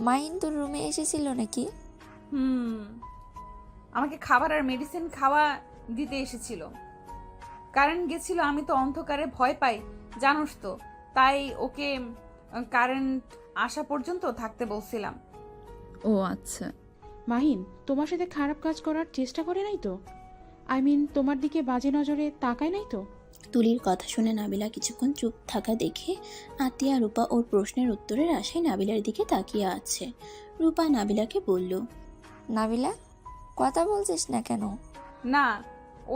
মাহিন তোর রুমে এসেছিল নাকি? আমাকে খাবার আর মেডিসিন খাওয়া দিতে এসেছিল। কারেন্ট গেছিল, আমি তো অন্ধকারে ভয় পাই জানোস তো, তাই ওকে কারেন্ট আসা পর্যন্ত থাকতে বলছিলাম। ও আচ্ছা। মাহিন তোমার সাথে খারাপ কাজ করার চেষ্টা করে নাই তো? তোমার দিকে বাজে নজরে তাকায় নাই তো? তুলির কথা শুনে নাবিলা কিছুক্ষণ চুপ থাকা দেখে আতিয়া রূপা ওর প্রশ্নের উত্তরের আশায় নাবিলার দিকে তাকিয়ে আছে। রূপা নাবিলাকে বলল। নাবিলা, কথা বলছিস না কেন? না,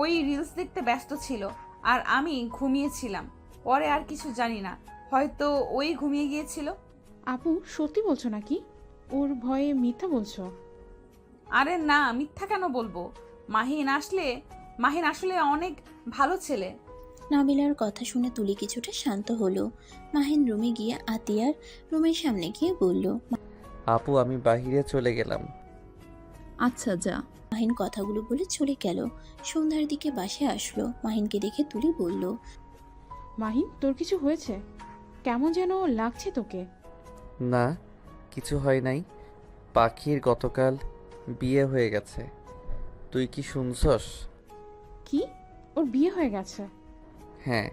ওই রিলস দেখতে ব্যস্ত ছিল আর আমি ঘুমিয়েছিলাম। পরে আর কিছু জানি না, হয়তো ওই ঘুমিয়ে গিয়েছিল। আপু সত্যি বলছো নাকি? ওর ভয়ে মিথ্যা বলছো? আরে না, মিথ্যা কেন বলবো। মাহিন আসলে অনেক ভালো ছেলে। নাবিলার কথা শুনে তুলি কিছুটা শান্ত হলো। মাহিন রুমে গিয়ে আতিয়ার রুমের সামনে গিয়ে বলল। আপু, আমি বাহিরে চলে গেলাম। আচ্ছা যা। মাহিন কথাগুলো বলে চলে গেল। সন্ধ্যার দিকে বাসায় আসলো। মাহিনকে দেখে তুলি বলল। মাহিন, তোর কিছু হয়েছে? কেমন যেন লাগছে তোকে। না, কিছু হয় নাই। পাখির গতকাল বিয়ে হয়ে গেছে। তুই কি শুনছস? কি, ওর বিয়ে হয়ে গেছে? হ্যাঁ।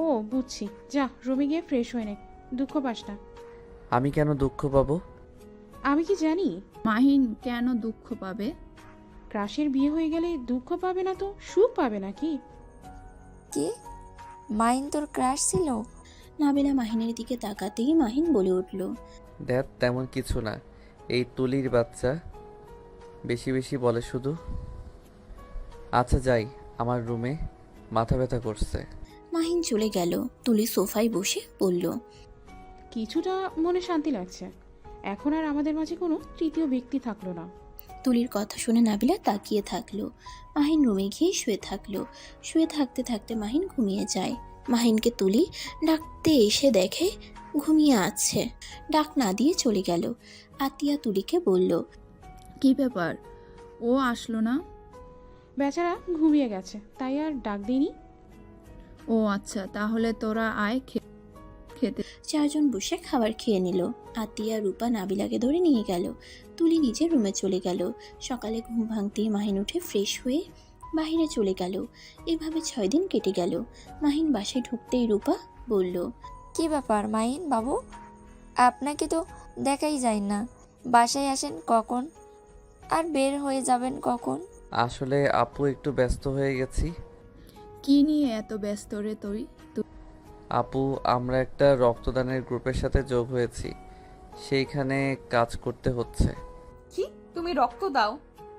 ও বুঝছি, যা রুমে গিয়ে ফ্রেশ হয়ে নে, দুঃখ পাস না। আমি কেন দুঃখ পাবো? আমি কি জানি? মাহিন কেন দুঃখ পাবে? ক্রাশের বিয়ে হয়ে গেলে দুঃখ পাবে না তো সুখ পাবে নাকি? কি, মাহিন তোর ক্রাশ ছিল? নাবিলা মাহিনের দিকে তাকাতেই মাহিন বলে উঠল। দেখ, তেমন কিছু না। এই তুলির বাচ্চা বেশি বেশি বলে শুধু। আচ্ছা যাই, আমার রুমে মাথা ব্যথা করছে। মাহিন চলে গেল। তুলি সোফায় বসে বলল। কিছুটা মনে শান্তি লাগছে। এখন আর আমাদের মাঝে কোনো তৃতীয় ব্যক্তি থাকলো না। তুলির কথা শুনে নাবিলা তাকিয়ে থাকলো। মাহিন রুমে গিয়ে শুয়ে থাকলো। শুয়ে থাকতে থাকতে মাহিন ঘুমিয়ে যায়। মাহিনকে তুলি ডাকতে এসে দেখে ঘুমিয়ে আছে। ডাক না দিয়ে চলে গেল। আতিয়া তুলিকে বলল। কি ব্যাপার, ও আসলো না? বেচারা ঘুমিয়ে গেছে, তাই আর ডাক দিইনি। ও আচ্ছা, তাহলে তোরা আয় খেতে। চারজন বসে খাবার খেয়ে নিল। আতিয়া রূপা নাবিলাকে ধরে নিয়ে গেল। তুলি নিজের রুমে চলে গেল। সকালে ঘুম ভাঙতেই মাহিন উঠে ফ্রেশ হয়ে বাইরে চলে গেল। এভাবে 6 দিন কেটে গেল। মাহিন বাসায় ঢুকতেই রূপা বলল, কি ব্যাপার মাহিন বাবু, আপনাকে তো দেখাই যায় না। বাসায় আসেন কখন আর বের হয়ে যাবেন কখন? আসলে আপু একটু ব্যস্ত হয়ে গেছি। কি নিয়ে এত ব্যস্ত রে তুই? আপু, আমরা একটা রক্তদানের গ্রুপের সাথে যোগ হয়েছি, সেইখানে কাজ করতে হচ্ছে। কি, তুমি রক্ত দাও?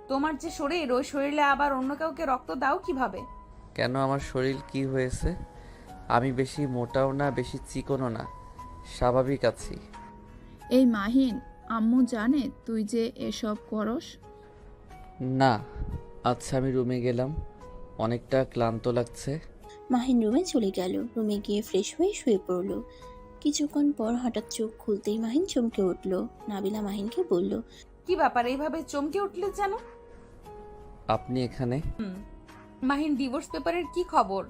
তোমার যে শরীর, ওই শরীরে আবার অন্য কাউকে রক্ত দাও কিভাবে? কেন, আমার শরীর কি হয়েছে? আমি বেশি মোটাও না, বেশি চিকনও না, স্বাভাবিক আছি। এই মাহিন, আম্মু জানে তুই যে এসব করস? না। আচ্ছা, আমি রুমে গেলাম, অনেকটা ক্লান্ত লাগছে। মাহিন রুমে চলে গেল। রুমে গিয়ে ফ্রেশ হয়ে শুয়ে পড়ল। কিছুক্ষণ পর হঠাৎ চোখ খুলতেই মাহিন চমকে উঠল। নাবিলা মাহিনকে বলল, কি ব্যাপার, এইভাবে চমকে উঠলে যেন? আপনি এখানে? মাহিন, ডিভোর্স পেপারের কি খবর?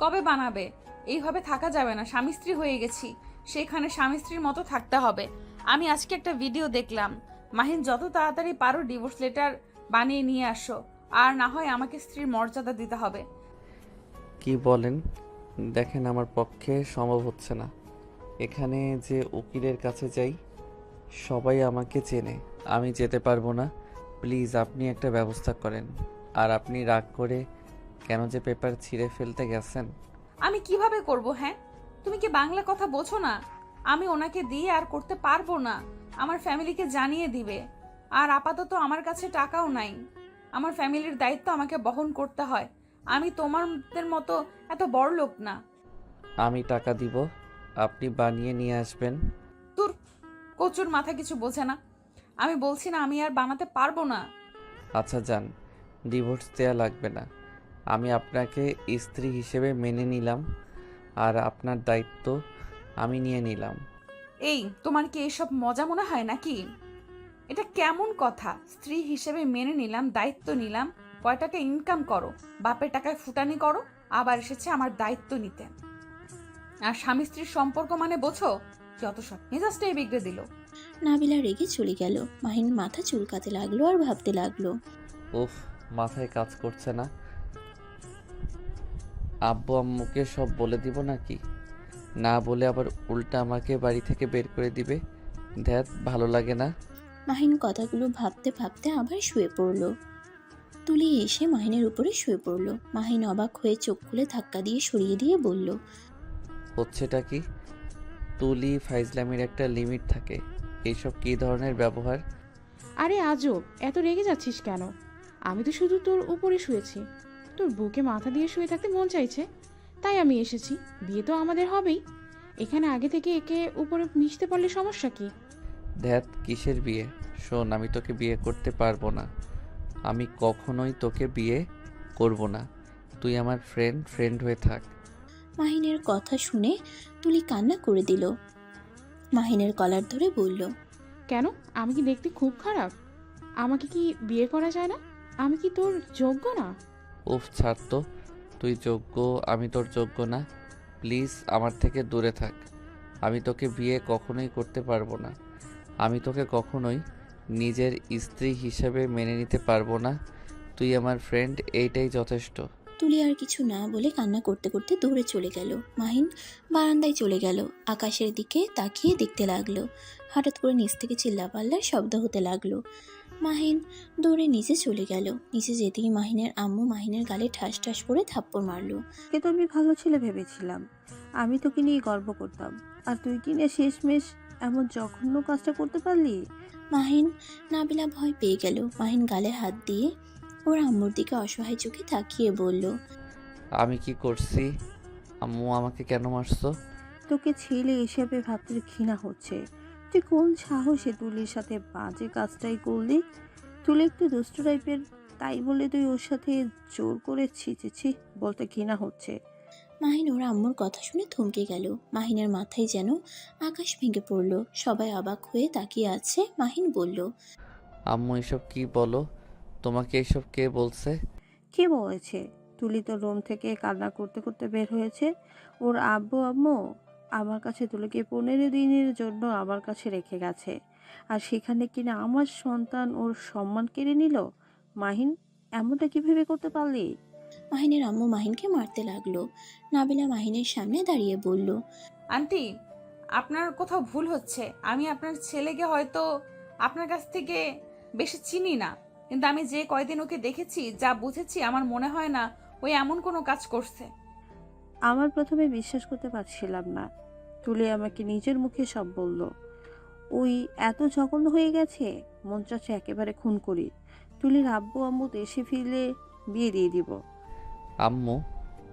কবে বানাবে? এইভাবে থাকা যাবে না, স্বামী স্ত্রী হয়ে গেছি, সেখানে স্বামী স্ত্রীর মতো থাকতে হবে। আমি আজকে একটা ভিডিও দেখলাম, মাহিন যত তাড়াতাড়ি পারো ডিভোর্স লেটার বানিয়ে নিয়ে আসো, আর না হয় আমাকে স্ত্রীর মর্যাদা দিতে হবে। কি বলেন? দেখেন, আমার পক্ষে সম্ভব হচ্ছে না। এখানে যে উকিলের কাছে যাই, সবাই আমাকে চেনে, আমি যেতে পারবো না। প্লিজ আপনি একটা ব্যবস্থা করেন। আর আপনি রাগ করে কেন যে পেপার ছিঁড়ে ফেলতে গেছেন? আমি কিভাবে করব? হ্যাঁ, তুমি কি বাংলা কথা বোঝো না? আমি ওনাকে দিয়ে আর করতে পারবো না, আমার ফ্যামিলিকে জানিয়ে দিবে। আর আপাতত আমার কাছে টাকাও নাই, আমার ফ্যামিলির দায়িত্ব আমাকে বহন করতে হয়। আমি তোমাদের মতো এত বড় লোক না। আমি টাকা দিব, আপনি বানিয়ে নিয়ে আসবেন। তোর কচুর মাথা কিছু বোঝে না। আমি বলছি না, আমি আর বানাতে পারবো না। আচ্ছা যান, ডিভোর্স দেয়া লাগবে না। আমি আপনাকে স্ত্রী হিসেবে মেনে নিলাম, আর আপনার দায়িত্ব আমি নিয়ে নিলাম। এই, তোমার কি এইসব মজা মনে হয় নাকি? এটা কেমন কথা? স্ত্রী হিসেবে মেনে নিলাম, দায়িত্ব নিলাম। কয় টাকা ইনকাম করো, বাপের টাকায় ফুটানি করো, আবার এসেছে আমার দায়িত্ব নিতে। আর স্বামী স্ত্রীর সম্পর্ক মানে বোঝো? যত সব মেজাজটাই বিগড়ে দিল। নাবিলা রেগে চলে গেল। মাহিন মাথা চুলকাতে লাগলো আর ভাবতে লাগলো, উফ, মাথায় কাজ করছে না। আব্বু আম্মুকে সব বলে দিব নাকি? না বলে আবার উল্টা আমাকে বাড়ি থেকে বের করে দিবে। ধ্যাত, ভালো লাগে না। মাহিন কথাগুলো ভাবতে ভাবতে আবার শুয়ে পড়ল। তুলি এসে মাহিনের উপরে শুয়ে পড়ল। মাহিন অবাক হয়ে চোখ খুলে ধাক্কা দিয়ে সরিয়ে দিয়ে বলল, হচ্ছেটা কি? তুলি ফাইজলামির একটা লিমিট থাকে। এইসব কী ধরনের ব্যবহার? আরে আজব, এত রেগে যাচ্ছিস কেন? আমি তো শুধু তোর উপরে শুয়েছি, তোর বুকে মাথা দিয়ে শুয়ে থাকতে মন চাইছে, তাই আমি এসেছি। বিয়ে তো আমাদের হবেই, এখানে আগে থেকে একে উপরে মিশতে পারলে সমস্যা কি? ধ্যাত, কিসের বিয়ে? শোন, আমি তোকে বিয়ে করতে পারবো না। আমি কখনোই তোকে বিয়ে করব না। তুই আমার ফ্রেন্ড হয়ে থাক। মাহিনের কথা শুনে তুলি কান্না করে দিল। মাহিনের কলার ধরে বলল, কেন, আমি কি দেখতে খুব খারাপ? আমাকে কি বিয়ে করা যায় না? আমি কি তোর যোগ্য না? উফ, ছাড় তো। তুই যোগ্য, আমি তোর যোগ্য না। প্লিজ আমার থেকে দূরে থাক। আমি তোকে বিয়ে কখনোই করতে পারবো না। আমি তোকে কখনোই নিজের স্ত্রী হিসেবে মেনে নিতে পারবো না। তুই আমার ফ্রেন্ড, এইটাই যথেষ্ট। তুলি আর কিছু না বলে কান্না করতে করতে দৌড়ে চলে গেল। মাহিন বারান্দায় চলে গেল। আকাশের দিকে তাকিয়ে দেখতে লাগলো। হঠাৎ করে নিচ থেকে চিল্লাপাল্লার শব্দ হতে লাগলো। মাহিন দৌড়ে নিচে চলে গেল। নিচে যেতেই মাহিনের আম্মু মাহিনের গালে ঠাস ঠাস করে থাপ্পড় মারলো। কে তো আমি ভালো ছেলে ভেবেছিলাম, আমি তোকে নিয়ে গর্ব করতাম, আর তুই কিনে শেষমেশ এমন জঘন্য কাজটা করতে পারলি। মাহিন নাবিলা ভয় পেয়ে গেল। মাহিন গালে হাত দিয়ে ওর আম্মুর দিকে অসহায় চোখে তাকিয়ে বলল, আমি কি করছি? আম্মু আমাকে কেন মারছো? তোকে ছেলে হিসেবে ভাবতে ঘৃণা হচ্ছে। তুই কোন সাহসে তুলির সাথে বাজে কাজটাই করলি? তুলি একটু দুষ্ট টাইপের, তাই বলে তুই ওর সাথে জোর করে ছিচেছি বলতে ঘৃণা হচ্ছে। মাহিন ওর আম্মুর কথা শুনে থমকে গেল। মাহিনের মাথায় যেন আকাশ ভেঙে পড়ল। সবাই অবাক হয়ে তাকিয়ে আছে। মাহিন বলল, আম্মু এসব কি বলো? তোমাকে এইসব কে বলছে? কে বলেছে? তুলি তো রুম থেকে কান্না করতে করতে বের হয়েছে। ওর আব্বু আম্মু আমার কাছে তুলিকে 15 দিনের জন্য আমার কাছে রেখে গেছে, আর সেখানে কিনা আমার সন্তান ওর সম্মান কেড়ে নিল। মাহিন, এমনটা কিভাবে করতে পারলি? মাহিনের আম্মু মাহিনকে মারতে লাগলো। নাবিলা মাহিনের সামনে দাঁড়িয়ে বলল, আন্টি, আপনার কোথাও ভুল হচ্ছে। আমি আপনার ছেলেকে হয়তো আপনার কাছ থেকে বেশি চিনি না, কিন্তু আমি যে কয়দিন ওকে দেখেছি, যা বুঝেছি, আমার মনে হয় না ওই এমন কোনো কাজ করছে। আমার প্রথমে বিশ্বাস করতে পারছিলাম না। তুলি আমাকে নিজের মুখে সব বলল। ওই এত জঘন্য হয়ে গেছে, মন চাচ্ছে একেবারে খুন করি। তুলির আব্বু আম্মু দেশে ফিরলে বিয়ে দিয়ে দিব। আম্মু,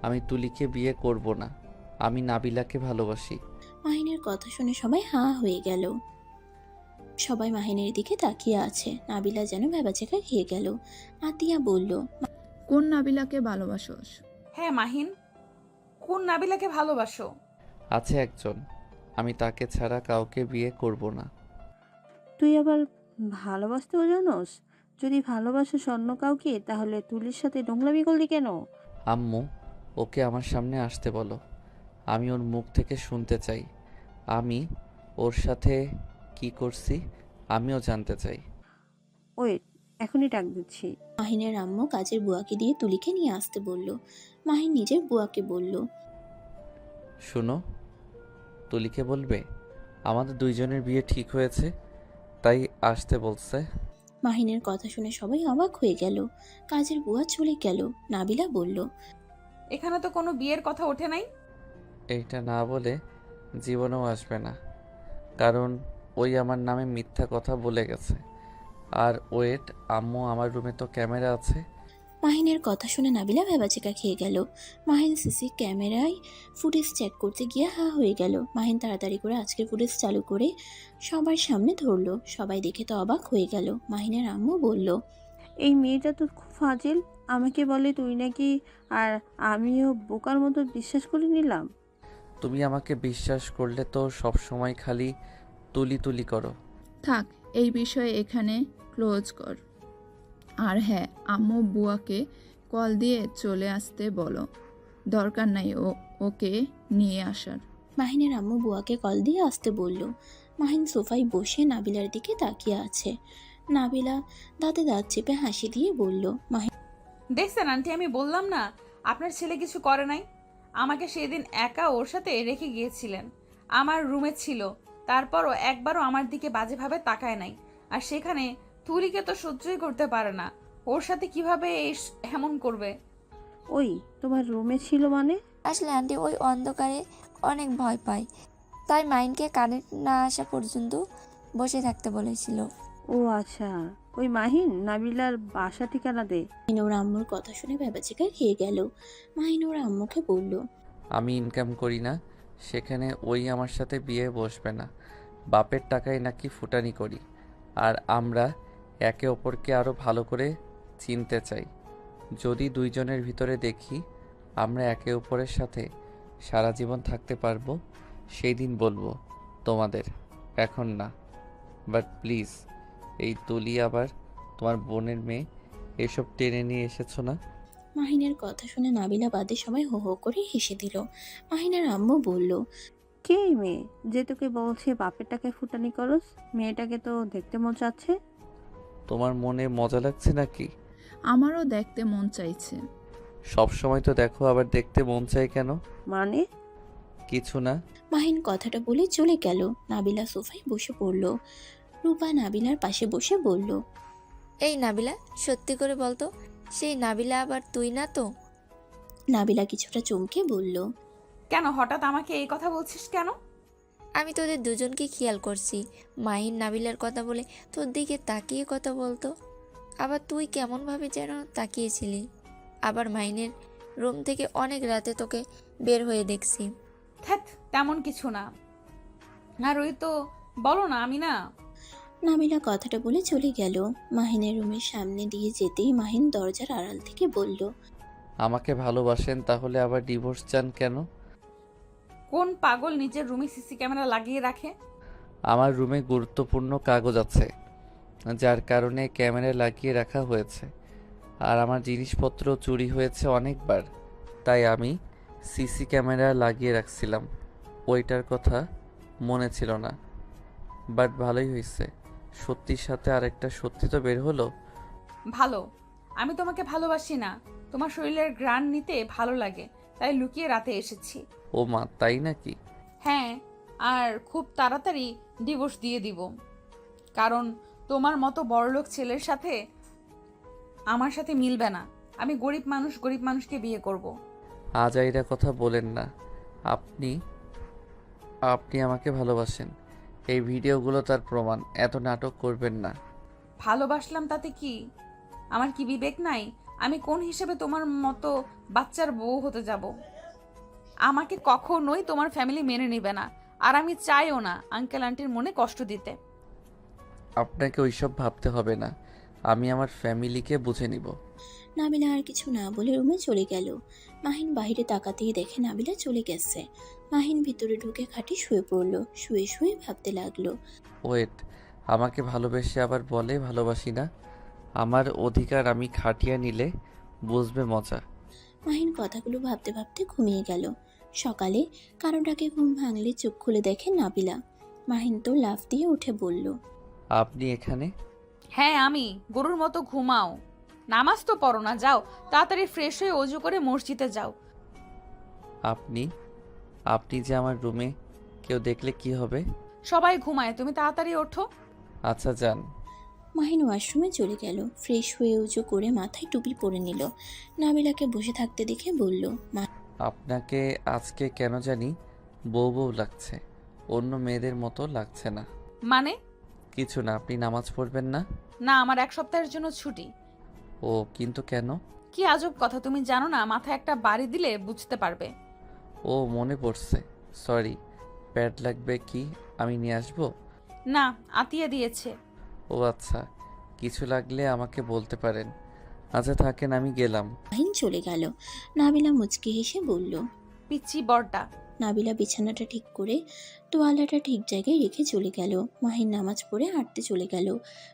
আমি তুলিকে বিয়ে করব না। আমি নাবিলাকে ভালোবাসি। মাহিনের কথা শুনে সবাই হাঁ হয়ে গেল। সবাই মাহিনের দিকে তাকিয়ে আছে। নাবিলা যেন ভ্যাবাচেকা খেয়ে গেল। আতিয়া বলল, কোন নাবিলাকে ভালোবাসোস? হ্যাঁ মাহিন, কোন নাবিলাকে ভালোবাসো? আছে একজন, আমি তাকে ছাড়া কাউকে বিয়ে করব না। তুই আবার ভালোবাসতেও জানোস? যদি ভালোবাসিস অন্য কাউকে, তাহলে তুলির সাথে নোংরামি করলি কেন? আম্মু, ওকে আমার সামনে আসতে বলো। আমি ওর মুখ থেকে শুনতে চাই। আমি ওর সাথে কি করছি আমিও জানতে চাই। ওয়েট, এখনই ডাক দিচ্ছি। মাহিনের আম্মু কাজের বুয়াকে দিয়ে তুলিকে নিয়ে আসতে বলল। মাহিন নিজের বুয়াকে বলল, শুনো, তুলিকে বলবে আমাদের দুইজনের বিয়ে ঠিক হয়েছে, তাই আসতে বলছে। মাহিনের কথা শুনে সবাই অবাক হয়ে গেল। কাজের বুয়া চলে গেল। নাবিলা বলল, এখানে তো কোনো বিয়ের কথা ওঠে নাই। এইটা না বলে জীবনেও আসবে না, কারণ ওই আমার নামে মিথ্যা কথা বলে গেছে। আর ওয়েট, আম্মু, আমার রুমে তো ক্যামেরা আছে। মাহিনের কথা শুনে নাবিলা ভেবাচেকা খেয়ে গেল। মাহিন সিসি ক্যামেরায় ফুটেজ চেক করতে গিয়ে হা হয়ে গেল। মাহিন তাড়াতাড়ি করে আজকের ফুটেজ চালু করে সবার সামনে ধরলো। সবাই দেখে তো অবাক হয়ে গেল। মাহিনের আম্মু বলল, এই মেয়েটা তো খুব ফাজিল। আমাকে বলে তুই নাকি, আর আমিও বোকার মতো বিশ্বাস করে নিলাম। তুমি আমাকে বিশ্বাস করলে তো সব সময় খালি তুলি তুলি করো। থাক, এই বিষয়ে এখানে ক্লোজ কর। আর হ্যাঁ, আম্মু বুয়াকে কল দিয়ে চলে আসতে বলো। দরকার নাই ওকে নিয়ে আসার। মাহিনের আম্মু বুয়াকে কল দিয়ে আসতে বলল। মাহিন সোফায় বসে নাবিলার দিকে তাকিয়ে আছে। নাবিলা দাঁতে দাঁত চেপে হাসি দিয়ে বলল, দেখছেন আন্টি, আমি বললাম না আপনার ছেলে কিছু করে নাই। আমাকে সেদিন একা ওর সাথে রেখে গিয়েছিলেন, আমার রুমে ছিল। তারপরও একবারও আমার দিকে বাজেভাবে তাকায় নাই। আর সেখানে তুলিকে তো সহ্যই করতে পারে না, ওর সাথে কিভাবে এমন করবে? ওই তোমার রুমে ছিল মানে? আসলে আন্টি ওই অন্ধকারে অনেক ভয় পায়, তাই মাইন্ডকে কারেন্ট না আসা পর্যন্ত বসে থাকতে বলেছিল। ও আচ্ছা, ওই মাহিন, নাবিলার বাসা ঠিকানা দে। মাহিন ওর আম্মুর কথা শুনে ভেবাচেকা খেয়ে গেল। মাহিন ওর আম্মুকে বলল, আমি ইনকাম করি না, সেখানে ওই আমার সাথে বিয়ে বসবে না। বাপের টাকায় নাকি ফুটানি করি। আর আমরা একে অপরকে আরও ভালো করে চিনতে চাই। যদি দুইজনের ভিতরে দেখি আমরা একে অপরের সাথে সারা জীবন থাকতে পারবো, সেই দিন বলবো তোমাদের, এখন না। বাট প্লিজ, এই তুলি আবার তোমার বোনের মেয়ে, এসব টেনে নিয়ে এসেছো না? মাহিনের কথা শুনে নাবিলা বাদে সবাই হো হো করে হেসে দিল। মাহিনের আম্মু বলল, কে এই মেয়ে যে তোকে বলছে বাপের টাকায় ফুটানি করস? মেয়েটাকে তো দেখতে মন চাচ্ছে। তোমার মনে মজা লাগছে নাকি? আমারও দেখতে মন চাইছে। সব সময় তো দেখো, আবার দেখতে মন চায় কেন? মানে? কিছু না। মাহিন কথাটা বলে চলে গেল। নাবিলা সোফায় বসে পড়ল। রূপা নাবিলার পাশে বসে বলল, এই নাবিলা, সত্যি করে বলতো, সেই নাবিলা আবার তুই না তো? নাবিলা কিছুটা চমকে বলল, কেন হঠাৎ আমাকে এই কথা বলছিস কেন? আমি তোদের দুজনকে খেয়াল করছি। মাহিন নাবিলার কথা বলে তোর দিকে তাকিয়ে কথা বলতো, আবার তুই কেমনভাবে যেন তাকিয়েছিলি। আবার মাহিনের রুম থেকে অনেক রাতে তোকে বের হয়ে দেখছি। ধ্যাৎ, তেমন কিছু না। আর ওই তো, বলো না, আমি না। নাবিলা কথাটা বলে চলে গেল। মাহিনের রুমের সামনে দিয়ে যেতেই মাহিন দরজার আড়াল থেকে বলল, আমাকে ভালোবাসেন, তাহলে আবার ডিভোর্স চান কেন? কোন পাগল নিজের রুমে সিসি ক্যামেরা লাগিয়ে রাখে? আমার রুমে গুরুত্বপূর্ণ কাগজ আছে, যার কারণে ক্যামেরা লাগিয়ে রাখা হয়েছে। আর আমার জিনিসপত্র চুরি হয়েছে অনেকবার, তাই আমি সিসি ক্যামেরা লাগিয়ে রাখছিলাম। ওইটার কথা মনে ছিল না, বাট ভালোই হয়েছে, সত্যির সাথে আরেকটা সত্যি তো বের হলো। ভালো। আমি তোমাকে ভালোবাসি না, তোমার শরীরের ঘ্রাণ নিতে ভালো লাগে, তাই লুকিয়ে রাতে এসেছি। ও মা, তাই নাকি? হ্যাঁ, আর খুব তাড়াতাড়ি ডিভোর্স দিয়ে দিব, কারণ তোমার মতো বড়লোক ছেলের সাথে আমার সাথে মিলবে না। আমি গরিব মানুষকে বিয়ে করব। আজাইরা কথা বলেন না। আপনি আপনি আমাকে ভালোবাসেন, এই ভিডিওগুলো তার প্রমাণ। এত নাটক করবেন না। ভালোবাসলাম তাতে কি? আমার কি বিবেক নাই? আমি কোন হিসেবে তোমার মতো বাচ্চার বউ হতে যাব? আমাকে কখনোই তোমার ফ্যামিলি মেনে নেবে না, আর আমি চাইও না আঙ্কেল আন্টির মনে কষ্ট দিতে। আপনাকে ওইসব ভাবতে হবে না, আমি আমার ফ্যামিলিকে বুঝে নিব। নাবিলা আর কিছু না বলে রুমে চলে গেল। মাহিন বাইরে তাকাতেই দেখে নাবিলা চলে গেছে। মাহিন ভিতরে ঢুকে খাটে শুয়ে পড়ল। শুয়ে শুয়ে ভাবতে লাগলো। ওয়েট, আমাকে ভালোবেসে আবার বলে ভালোবাসি না? আমার অধিকার আমি খাটিয়ে নিলে বুঝবে মজা। মাহিন কথাগুলো ভাবতে ভাবতে ঘুমিয়ে গেল। সকালে কারোটাকে ঘুম ভাঙলে চোখ খুলে দেখে নাবিলা। মাহিন তো লাফ দিয়ে উঠে বলল, আপনি এখানে? হ্যাঁ, আমি। গরুর মতো ঘুমাও, নামাজ তো পড়ো না, যাও তাড়াতাড়ি ফ্রেশ হয়ে অজু করে মসজিদে যাও। আপনি আপনি যে আমার রুমে, কেউ দেখলে কি হবে? সবাই ঘুমায়, তুমি তাড়াতাড়ি ওঠো। আচ্ছা যান। মাহিন ওয়াশরুমে চলে গেল। ফ্রেশ হয়ে উজু করে মাথায় টুপি পরে নিল। নাবিলাকে বসে থাকতে দেখে বলল, আপনাকে আজকে কেন জানি বউ বউ লাগছে, অন্য মেয়েদের মতো লাগছে না। মানে? কিছু না, আপনি নামাজ পড়বেন না? না, আমার 1 সপ্তাহের জন্য ছুটি। ও, কিন্তু কেন? কি আজব কথা, তুমি জানো না? মাথায় একটা বাড়ি দিলে বুঝতে পারবে। ও, মনে পড়ছে, সরি। প্যাড লাগবে কি আমি নিয়ে আসবো? না, আতিয়া দিয়েছে। ও আচ্ছা, কিছু লাগলে আমাকে বলতে পারেন। আচ্ছা থাকেন, আমি গেলাম। মাহিন চলে গেল। নাবিলা মুচকি হেসে বলল। পিচ্চি বড়টা। নাবিলা বিছানাটা ঠিক করে তোয়ালাটা ঠিক জায়গায় রেখে চলে গেল। মাহিন নামাজ পড়ে হাঁটতে চলে গেল।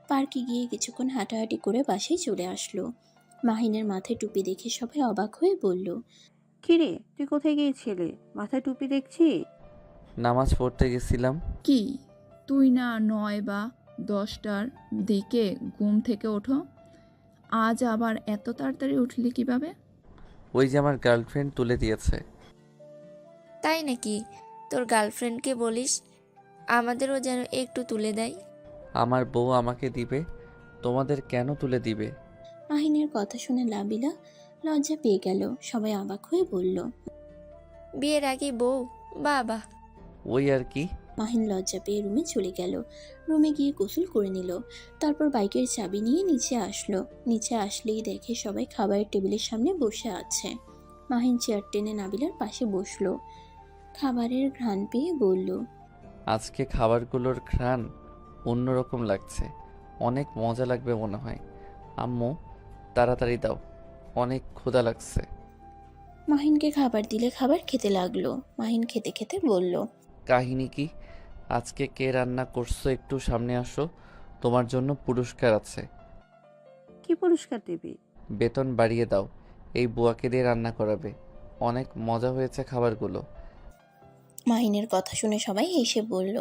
পার্কে গিয়ে কিছুক্ষণ হাঁটাহাঁটি করে বাসায় চলে আসলো। মাহিনের মাথায় টুপি দেখে সবাই অবাক হয়ে বলল, কিরে, তুই কোথায় গিয়েছিলি? মাথায় টুপি দেখছি। নামাজ পড়তে গেছিলাম। কি, তুই না 9 বা 10টার দিকে ঘুম থেকে ওঠো? আজ আবার এত তাড়াতাড়ি উঠলি কিভাবে? ওই যে আমার গার্লফ্রেন্ড তুলে দিয়েছে। তাই নাকি? তোর গার্লফ্রেন্ডকে বলিস আমাদেরও যেন একটু তুলে দেয়। আমার বউ আমাকে দিবে, তোমাদের কেন তুলে দিবে? মাহিনের কথা শুনে নাবিলা লজ্জা পেয়ে গেল। সবাই অবাক হয়ে বলল, বিয়ের আগে বউ? বাবা। ওই আর কি। মাহিন লজ্জা পেয়ে রুমে চলে গেল। রুমে গিয়ে গোসল করে নিল। তারপর বাইকের চাবি নিয়ে নিচে আসলো। নিচে আসলেই দেখে সবাই খাবারের টেবিলের সামনে বসে আছে। মাহিন চেয়ার টেনে নাবিলার পাশে বসলো। খাবারের ঘ্রাণ পেয়ে বলল, আজকে খাবারগুলোর ঘ্রাণ অন্যরকম লাগছে, অনেক মজা লাগবে মনে হয়। আম্মু তাড়াতাড়ি দাও, অনেক ক্ষুধা লাগছে। মাহিনকে খাবার দিলে খাবার খেতে লাগলো। মাহিন খেতে খেতে বলল, কাহিনী কি? আজকে কে রান্না করছো একটু সামনে আসো, তোমার জন্য পুরস্কার আছে। কি পুরস্কার দিবি? বেতন বাড়িয়ে দাও, এই বুয়াকে দিয়ে রান্না করাবে। অনেক মজা হয়েছে খাবারগুলো। মাহিনের কথা শুনে সবাই হেসে বলল।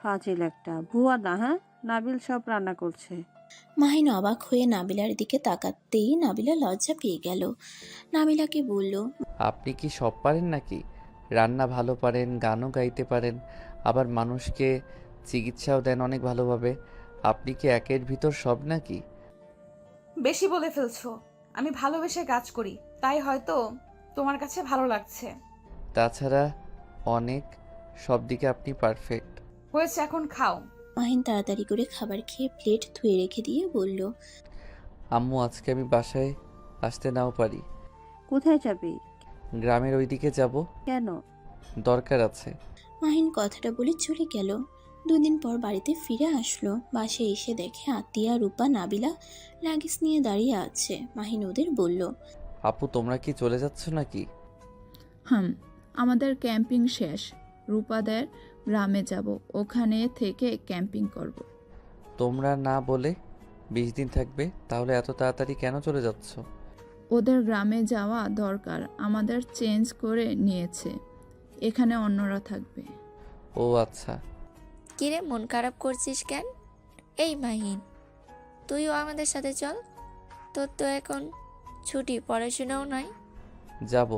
ফাজিল একটা, ভুয়া না। হ্যাঁ, নাবিল সব রান্না করছে। মাহিন অবাক হয়ে নাবিলার দিকে তাকাতেই নাবিলা লজ্জা পেয়ে গেল। নাবিলাকে বলল, আপনি কি সব পারেন নাকি? রান্না ভালো পারেন, গানও গাইতে পারেন, আবার মানুষকে চিকিৎসাও দেন অনেক ভালোভাবে। আপনি কি একের ভিতর সব নাকি? বেশি বলে ফেলছো। আমি ভালোবেসে কাজ করি, তাই হয়তো তোমার কাছে ভালো লাগছে। তাছাড়া অনেক সব দিকে আপনি পারফেক্ট। হয়েছে, এখন খাও। মাহিন তাড়াতাড়ি করে খাবার খেয়ে প্লেট ধুয়ে রেখে দিয়ে বলল, আম্মু আজকে আমি বাসায় আসতে নাও পারি। কোথায় যাবি? গ্রামের ওইদিকে যাব, কেন? দরকার আছে। মাহিন কথাটা বলে চলে গেল। 2 দিন পর বাড়িতে ফিরে আসলো। বাসায় এসে দেখে আতিয়া, রূপা, নাবিলা লাগেজ নিয়ে দাঁড়িয়ে আছে। মাহিন ওদের বলল, আপু তোমরা কি চলে যাচ্ছ নাকি? আমাদের ক্যাম্পিং শেষ। রূপাদের গ্রামে যাব, ওখানে থেকে ক্যাম্পিং করব। তোমরা না বলে 20 দিন থাকবে? তাহলে এত তাড়াতাড়ি কেন চলে যাচ্ছ? ওদের গ্রামে যাওয়া দরকার, আমাদের চেঞ্জ করে নিয়েছে, এখানে অন্যরা থাকবে। ও আচ্ছা। কিরে মন খারাপ করছিস কেন? এই মাহিন, তুইও আমাদের সাথে চল। তোর তো এখন ছুটি, পড়াশোনাও নাই। যাব।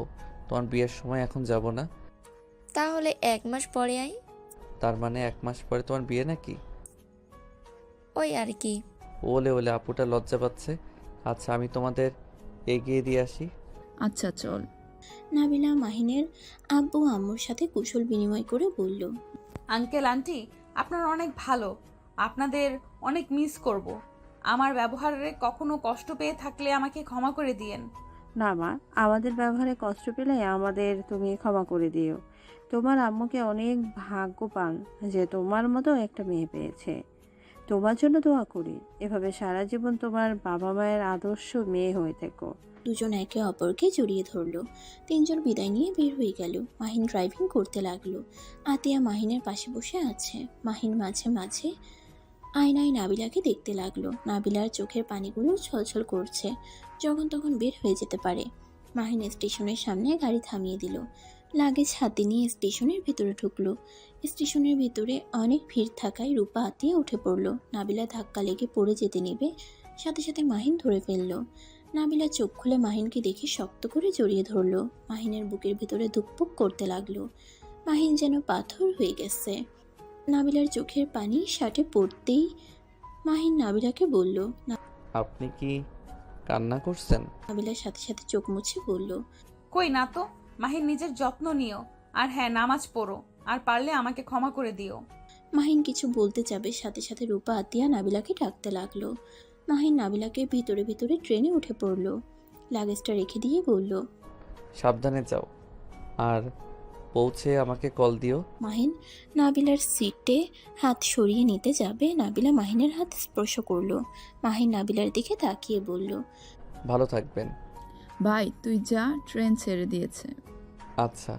তোমার বিয়ের সময় এখন যাব না। তাহলে 1 মাস পরে আই। তার মানে 1 মাস পরে তোমার বিয়ে নাকি? ওই আর কি। ওলে ওলে, আপুটা লজ্জা পাচ্ছে। আচ্ছা, আমি তোমাদের এগিয়ে দিয়ে আসি। আচ্ছা চল। নাবিলা মাহিনের আব্বু আম্মুর সাথে কুশল বিনিময় করে বলল, আঙ্কেল আন্টি, আপনারা অনেক ভালো। আপনাদের অনেক মিস করব। আমার ব্যবহারে কখনো কষ্ট পেয়ে থাকলে আমাকে ক্ষমা করে দিয়েন। না মা, আমাদের ব্যবহারে কষ্ট পেলে আমাদের তুমি ক্ষমা করে দিও। তোমার আম্মুকে অনেক ভাগ্যবান যে তোমার মতো একটা মেয়ে পেয়েছে। তোমার জন্য দোয়া করি, এভাবে সারা জীবন তোমার বাবা মায়ের আদর্শ মেয়ে হয়ে থেকো। দুজন একে অপরকে জড়িয়ে ধরলো। তিনজন বিদায় নিয়ে বের হয়ে গেল। মাহিন ড্রাইভিং করতে লাগলো। আতিয়া মাহিনের পাশে বসে আছে। মাহিন মাঝে মাঝে আয়নায় নাবিলাকে দেখতে লাগলো। নাবিলার চোখের পানিগুলো ছলছল করছে, যখন তখন বের হয়ে যেতে পারে। মাহিন স্টেশনের সামনে গাড়ি থামিয়ে দিল। লাগেজ হাতে নিয়ে স্টেশনের ভিতরে ঢুকলো। স্টেশনের ভিতরে অনেক ভিড় থাকায় রূপা আতিয়া উঠে পড়লো। নাবিলা ধাক্কা লেগে পড়ে যেতে নেবে, সাথে সাথে মাহিন ধরে ফেললো। নাবিলা চোখ খুলে মাহিনকে দেখে শক্ত করে জড়িয়ে ধরলো। মাহিনের বুকের ভিতরে ধুকপুক করতে লাগলো। মাহিন যেন পাথর হয়ে গেছে। নাবিলার চোখের পানি শার্টে পড়তেই মাহিন নাবিলাকে বলল, আপনি কি কান্না করছেন? নাবিলার সাথে সাথে চোখ মুছে বলল, কই না তো। মাহিন, নিজের যত্ন নিও। আর হ্যাঁ, নামাজ পড়ো। আর পারলে আমাকে ক্ষমা করে দিও। মাহিন কিছু বলতে যাবে, সাথে সাথে রূপা আতিয়া নাবিলাকে ডাকতে লাগলো। মাহিন নাবিলাকে ভিতরে ভিতরে ট্রেনে উঠে পড়লো। লাগেজটা রেখে দিয়ে বলল, সাবধানে যাও, আর পৌঁছে আমাকে কল দিও। মাহিন নাবিলার সিটে হাত সরিয়ে নিতে যাবে, নাবিলা মাহিনের হাত স্পর্শ করলো। মাহিন নাবিলার দিকে তাকিয়ে বলল, ভালো থাকবেন। ভাই তুই যা, ট্রেন ছেড়ে দিয়েছে। আচ্ছা।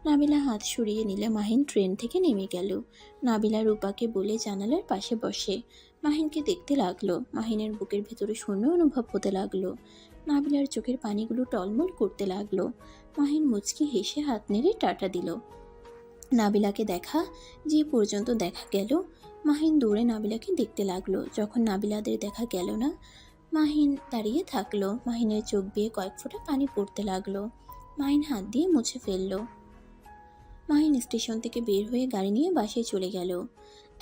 নাবিলা হাত সরিয়ে নিলে মাহিন ট্রেন থেকে নেমে গেল। নাবিলা রূপাকে বলে জানালার পাশে বসে মাহিনকে দেখতে লাগলো। মাহিনের বুকের ভেতরে শূন্য অনুভব হতে লাগলো। নাবিলার চোখের পানিগুলো টলমল করতে লাগলো। মাহিন মুচকি হেসে হাত নেড়ে টাটা দিল। নাবিলাকে দেখা যে পর্যন্ত দেখা গেল, মাহিন দৌড়ে নাবিলাকে দেখতে লাগলো। যখন নাবিলাদের দেখা গেল না, মাহিন দাঁড়িয়ে থাকলো। মাহিনের চোখ দিয়ে কয়েক ফোঁটা পানি পড়তে লাগলো। মাহিন হাত দিয়ে মুছে ফেললো। মাহিন স্টেশন থেকে বের হয়ে গাড়ি নিয়ে বাসায় চলে গেল।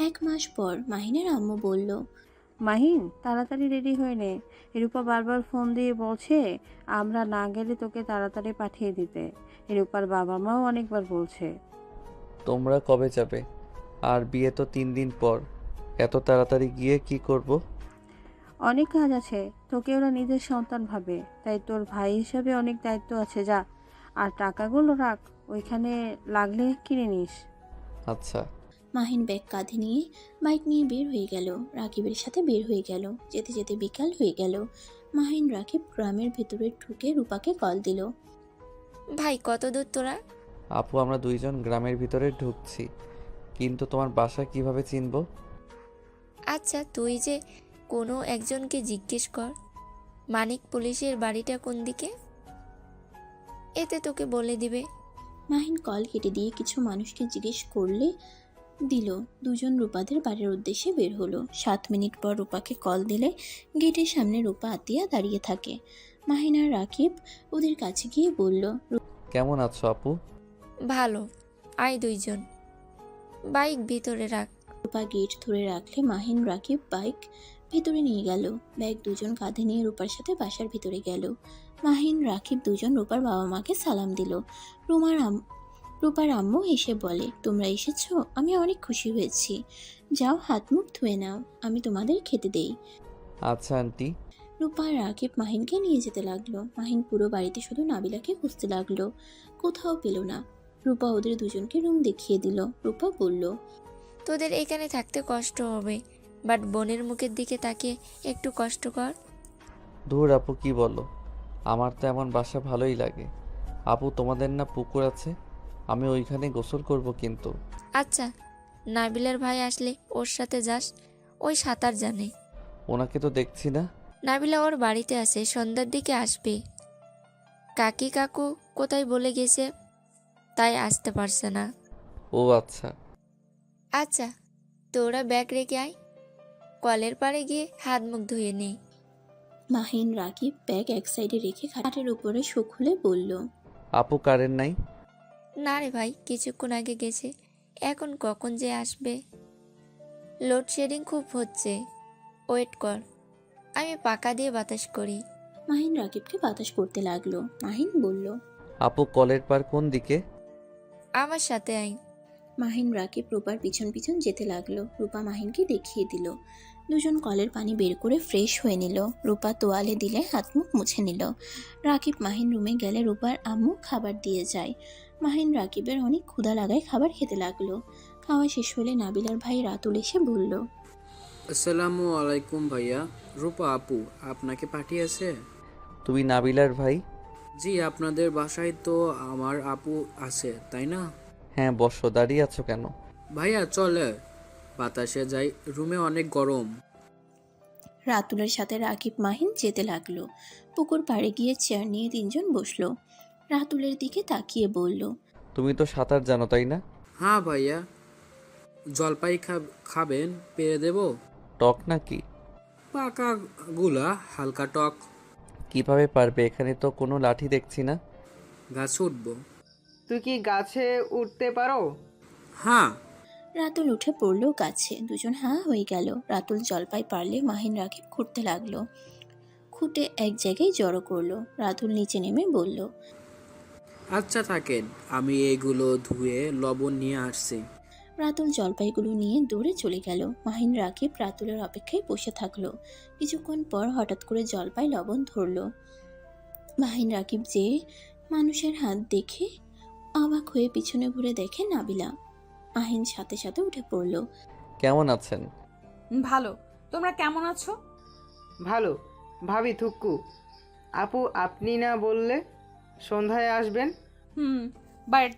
1 মাস পর মাহিনের আম্মু বলল, মাহিন, তাড়াতাড়ি রেডি হয়ে নে। রূপা বারবার ফোন দিয়ে বলছে আমরা না গেলে তোকে তাড়াতাড়ি পাঠিয়ে দিতে। রূপার বাবা মাও অনেকবার বলছে। তোমরা কবে যাবে? আর বিয়ে তো 3 দিন পর। এত তাড়াতাড়ি গিয়ে কি করব? অনেক কাজ আছে, তোকে ওরা নিজের সন্তান ভাবে, তাই তোর ভাই হিসাবে অনেক দায়িত্ব আছে। যা, আর টাকাগুলো রাখ, ওইখানে লাগলে কিনে নিস। আচ্ছা। মাহিন ব্যাগ কাঁধে নিয়ে বাইক নিয়ে বের হয়ে গেল। রাকিবের সাথে বের হয়ে গেল। যেতে যেতে বিকাল হয়ে গেল। মাহিন রাকিব গ্রামের ভিতরে ঢুকে রূপাকে কল দিল। ভাই কত দূর তোরা? আপু, আমরা দুইজন গ্রামের ভিতরে ঢুকছি, কিন্তু তোমার বাসা কিভাবে চিনব? আচ্ছা, তুই যে কোনো একজনকে জিজ্ঞেস কর মানিক পুলিশের বাড়িটা কোন দিকে, এতে তোকে বলে দিবে। মাহিন কল কেটে দিয়ে কিছু মানুষকে জিজ্ঞেস করলে দিল। দুজন রূপাদের বাড়ির উদ্দেশ্যে বের হলো। 7 মিনিট পর রূপাকে কল দিলে গেটের সামনে রূপা আতিয়া দাঁড়িয়ে থাকে। মাহিন আর রাকিব ওদের কাছে গিয়ে বলল, কেমন আছো আপু? ভালো, আয় দুইজন, বাইক ভিতরে রাখ। রূপা গেট ধরে রাখলে মাহিন রাকিব বাইক ভিতরে নিয়ে গেল। ব্যাগ দুজন কাঁধে নিয়ে রূপার সাথে বাসার ভিতরে গেল। মাহিন রাকিব দুজন রূপার বাবা মাকে সালাম দিল। রূপার আম্মু এসে বলে, তোমরা এসেছো, আমি অনেক খুশি হয়েছি। যাও হাত মুখ ধুয়ে নাও, আমি তোমাদের খেতে দেই। আচ্ছা আন্টি। রূপা আর রাকিব মাহিনকে নিয়ে যেতে লাগলো। মাহিন পুরো বাড়িতে শুধু নাবিলাকে খুঁজতে লাগলো, কোথাও পেল না। রূপা ওদের দুজনকে রুম দেখিয়ে দিল। রূপা বলল, তোদের এখানে থাকতে কষ্ট হবে, বাট বোনের মুখের দিকে তাকিয়ে একটু কষ্ট কর। ধুর আপু, কি বলো? আমার তো এমন বাসা ভালোই লাগে। আপু, তোমাদের না পুকুর আছে? আমি ওইখানে গোসল করব কিন্তু। আচ্ছা, নাবিলার ভাই আসলে ওর সাথে যাস, ওই সাঁতার জানে। ওনাকে তো দেখছি না। নাবিলা ওর বাড়িতে আছে, সন্ধ্যার দিকে আসবে। কাকি কাকু কোথায় বলে গেছে, তাই আসতে পারছে না। ও আচ্ছা। আচ্ছা, তোরা ব্যাগ রেখে আয়, কলের পাড়ে গিয়ে হাত মুখ ধুয়ে নে। মাহিন রাকিব ব্যাগ এক সাইডে রেখে খাটের উপরে শোক খুলে বলল। আপু কারেন্ট নাই? না রে ভাই, কিছুক্ষণ আগে গেছে, এখন কখন যে আসবে। লোডশেডিং খুব হচ্ছে, ওয়েট কর, আমি পাকা দিয়ে বাতাস করি। মাহিন রাকিবকে বাতাস করতে লাগলো। মাহিন বলল। আপু কলের পার কোন দিকে? আমার সাথে আয়। মাহিন রাকিব রূপার পিছন পিছন যেতে লাগলো। রূপা মাহিনকে দেখিয়ে দিল। দুজন কলের পানি বের করে ফ্রেশ হয়ে নিল। রূপা তোয়ালে দিলে হাত মুখ মুছে নিল। রাকিব মাহিন রুমে গেলে রূপার আম্মু খাবার দিয়ে যায়। মাহিন রাকিবের অনেক ক্ষুধা লাগায় খাবার খেতে লাগলো। খাওয়া শেষ হলে নাবিলার ভাই রাতুল এসে বলল। আসসালামু আলাইকুম ভাইয়া। রূপা আপু আপনাকে পাঠিয়েছে? তুমি নাবিলার ভাই? জি, আপনাদের বাসায় তো আমার আপু আছে, তাই না? হ্যাঁ বসো, দাঁড়িয়ে আছো কেন? ভাইয়া চলে, বাতাসে যাই, রুমে অনেক গরম। রাতুলের সাথে রাকিব মাহিন যেতে লাগলো। পুকুর পাড়ে গিয়ে চেয়ার নিয়ে তিনজন বসলো। রাতুলের দিকে তাকিয়ে বলল। তুমি তো সাঁতার জানো তাই না? হ্যাঁ ভাইয়া। জলপাই খাবেন? পেরে দেব? টক নাকি? পাকা গুলা, হালকা টক। কিভাবে পারবে? এখানে তো কোনো লাঠি দেখছি না। গাছে উঠবো। তুই কি গাছে উঠতে পারো? হ্যাঁ। রাতুল উঠে পড়লো গাছে। দুজন হাঁ হয়ে গেল। রাতুল জলপাই পারলে মাহিন রাকিব খুঁড়তে লাগলো। খুঁটে এক জায়গায় জড়ো করলো। রাতুল নিচে নেমে বলল। আচ্ছা থাকেন, আমি এইগুলো ধুয়ে লবণ নিয়ে আসছি। রাতুল জলপাইগুলো নিয়ে দৌড়ে চলে গেল। মাহিন রাকিব রাতুলের অপেক্ষায় বসে থাকলো। কিছুক্ষণ পর হঠাৎ করে জলপাই লবণ ধরলো। মাহিন রাকিব যে মানুষের হাত দেখে অবাক হয়ে পিছনে ঘুরে দেখে নাবিলা। মাহিন সাথে সাথে উঠে পড়ল। কেমন আছেন? ভালো, তোমরা কেমন আছো? ভালো। ভাবি থুক্কু, আপু আপনি না বললে সন্ধ্যায় আসবেন? বাট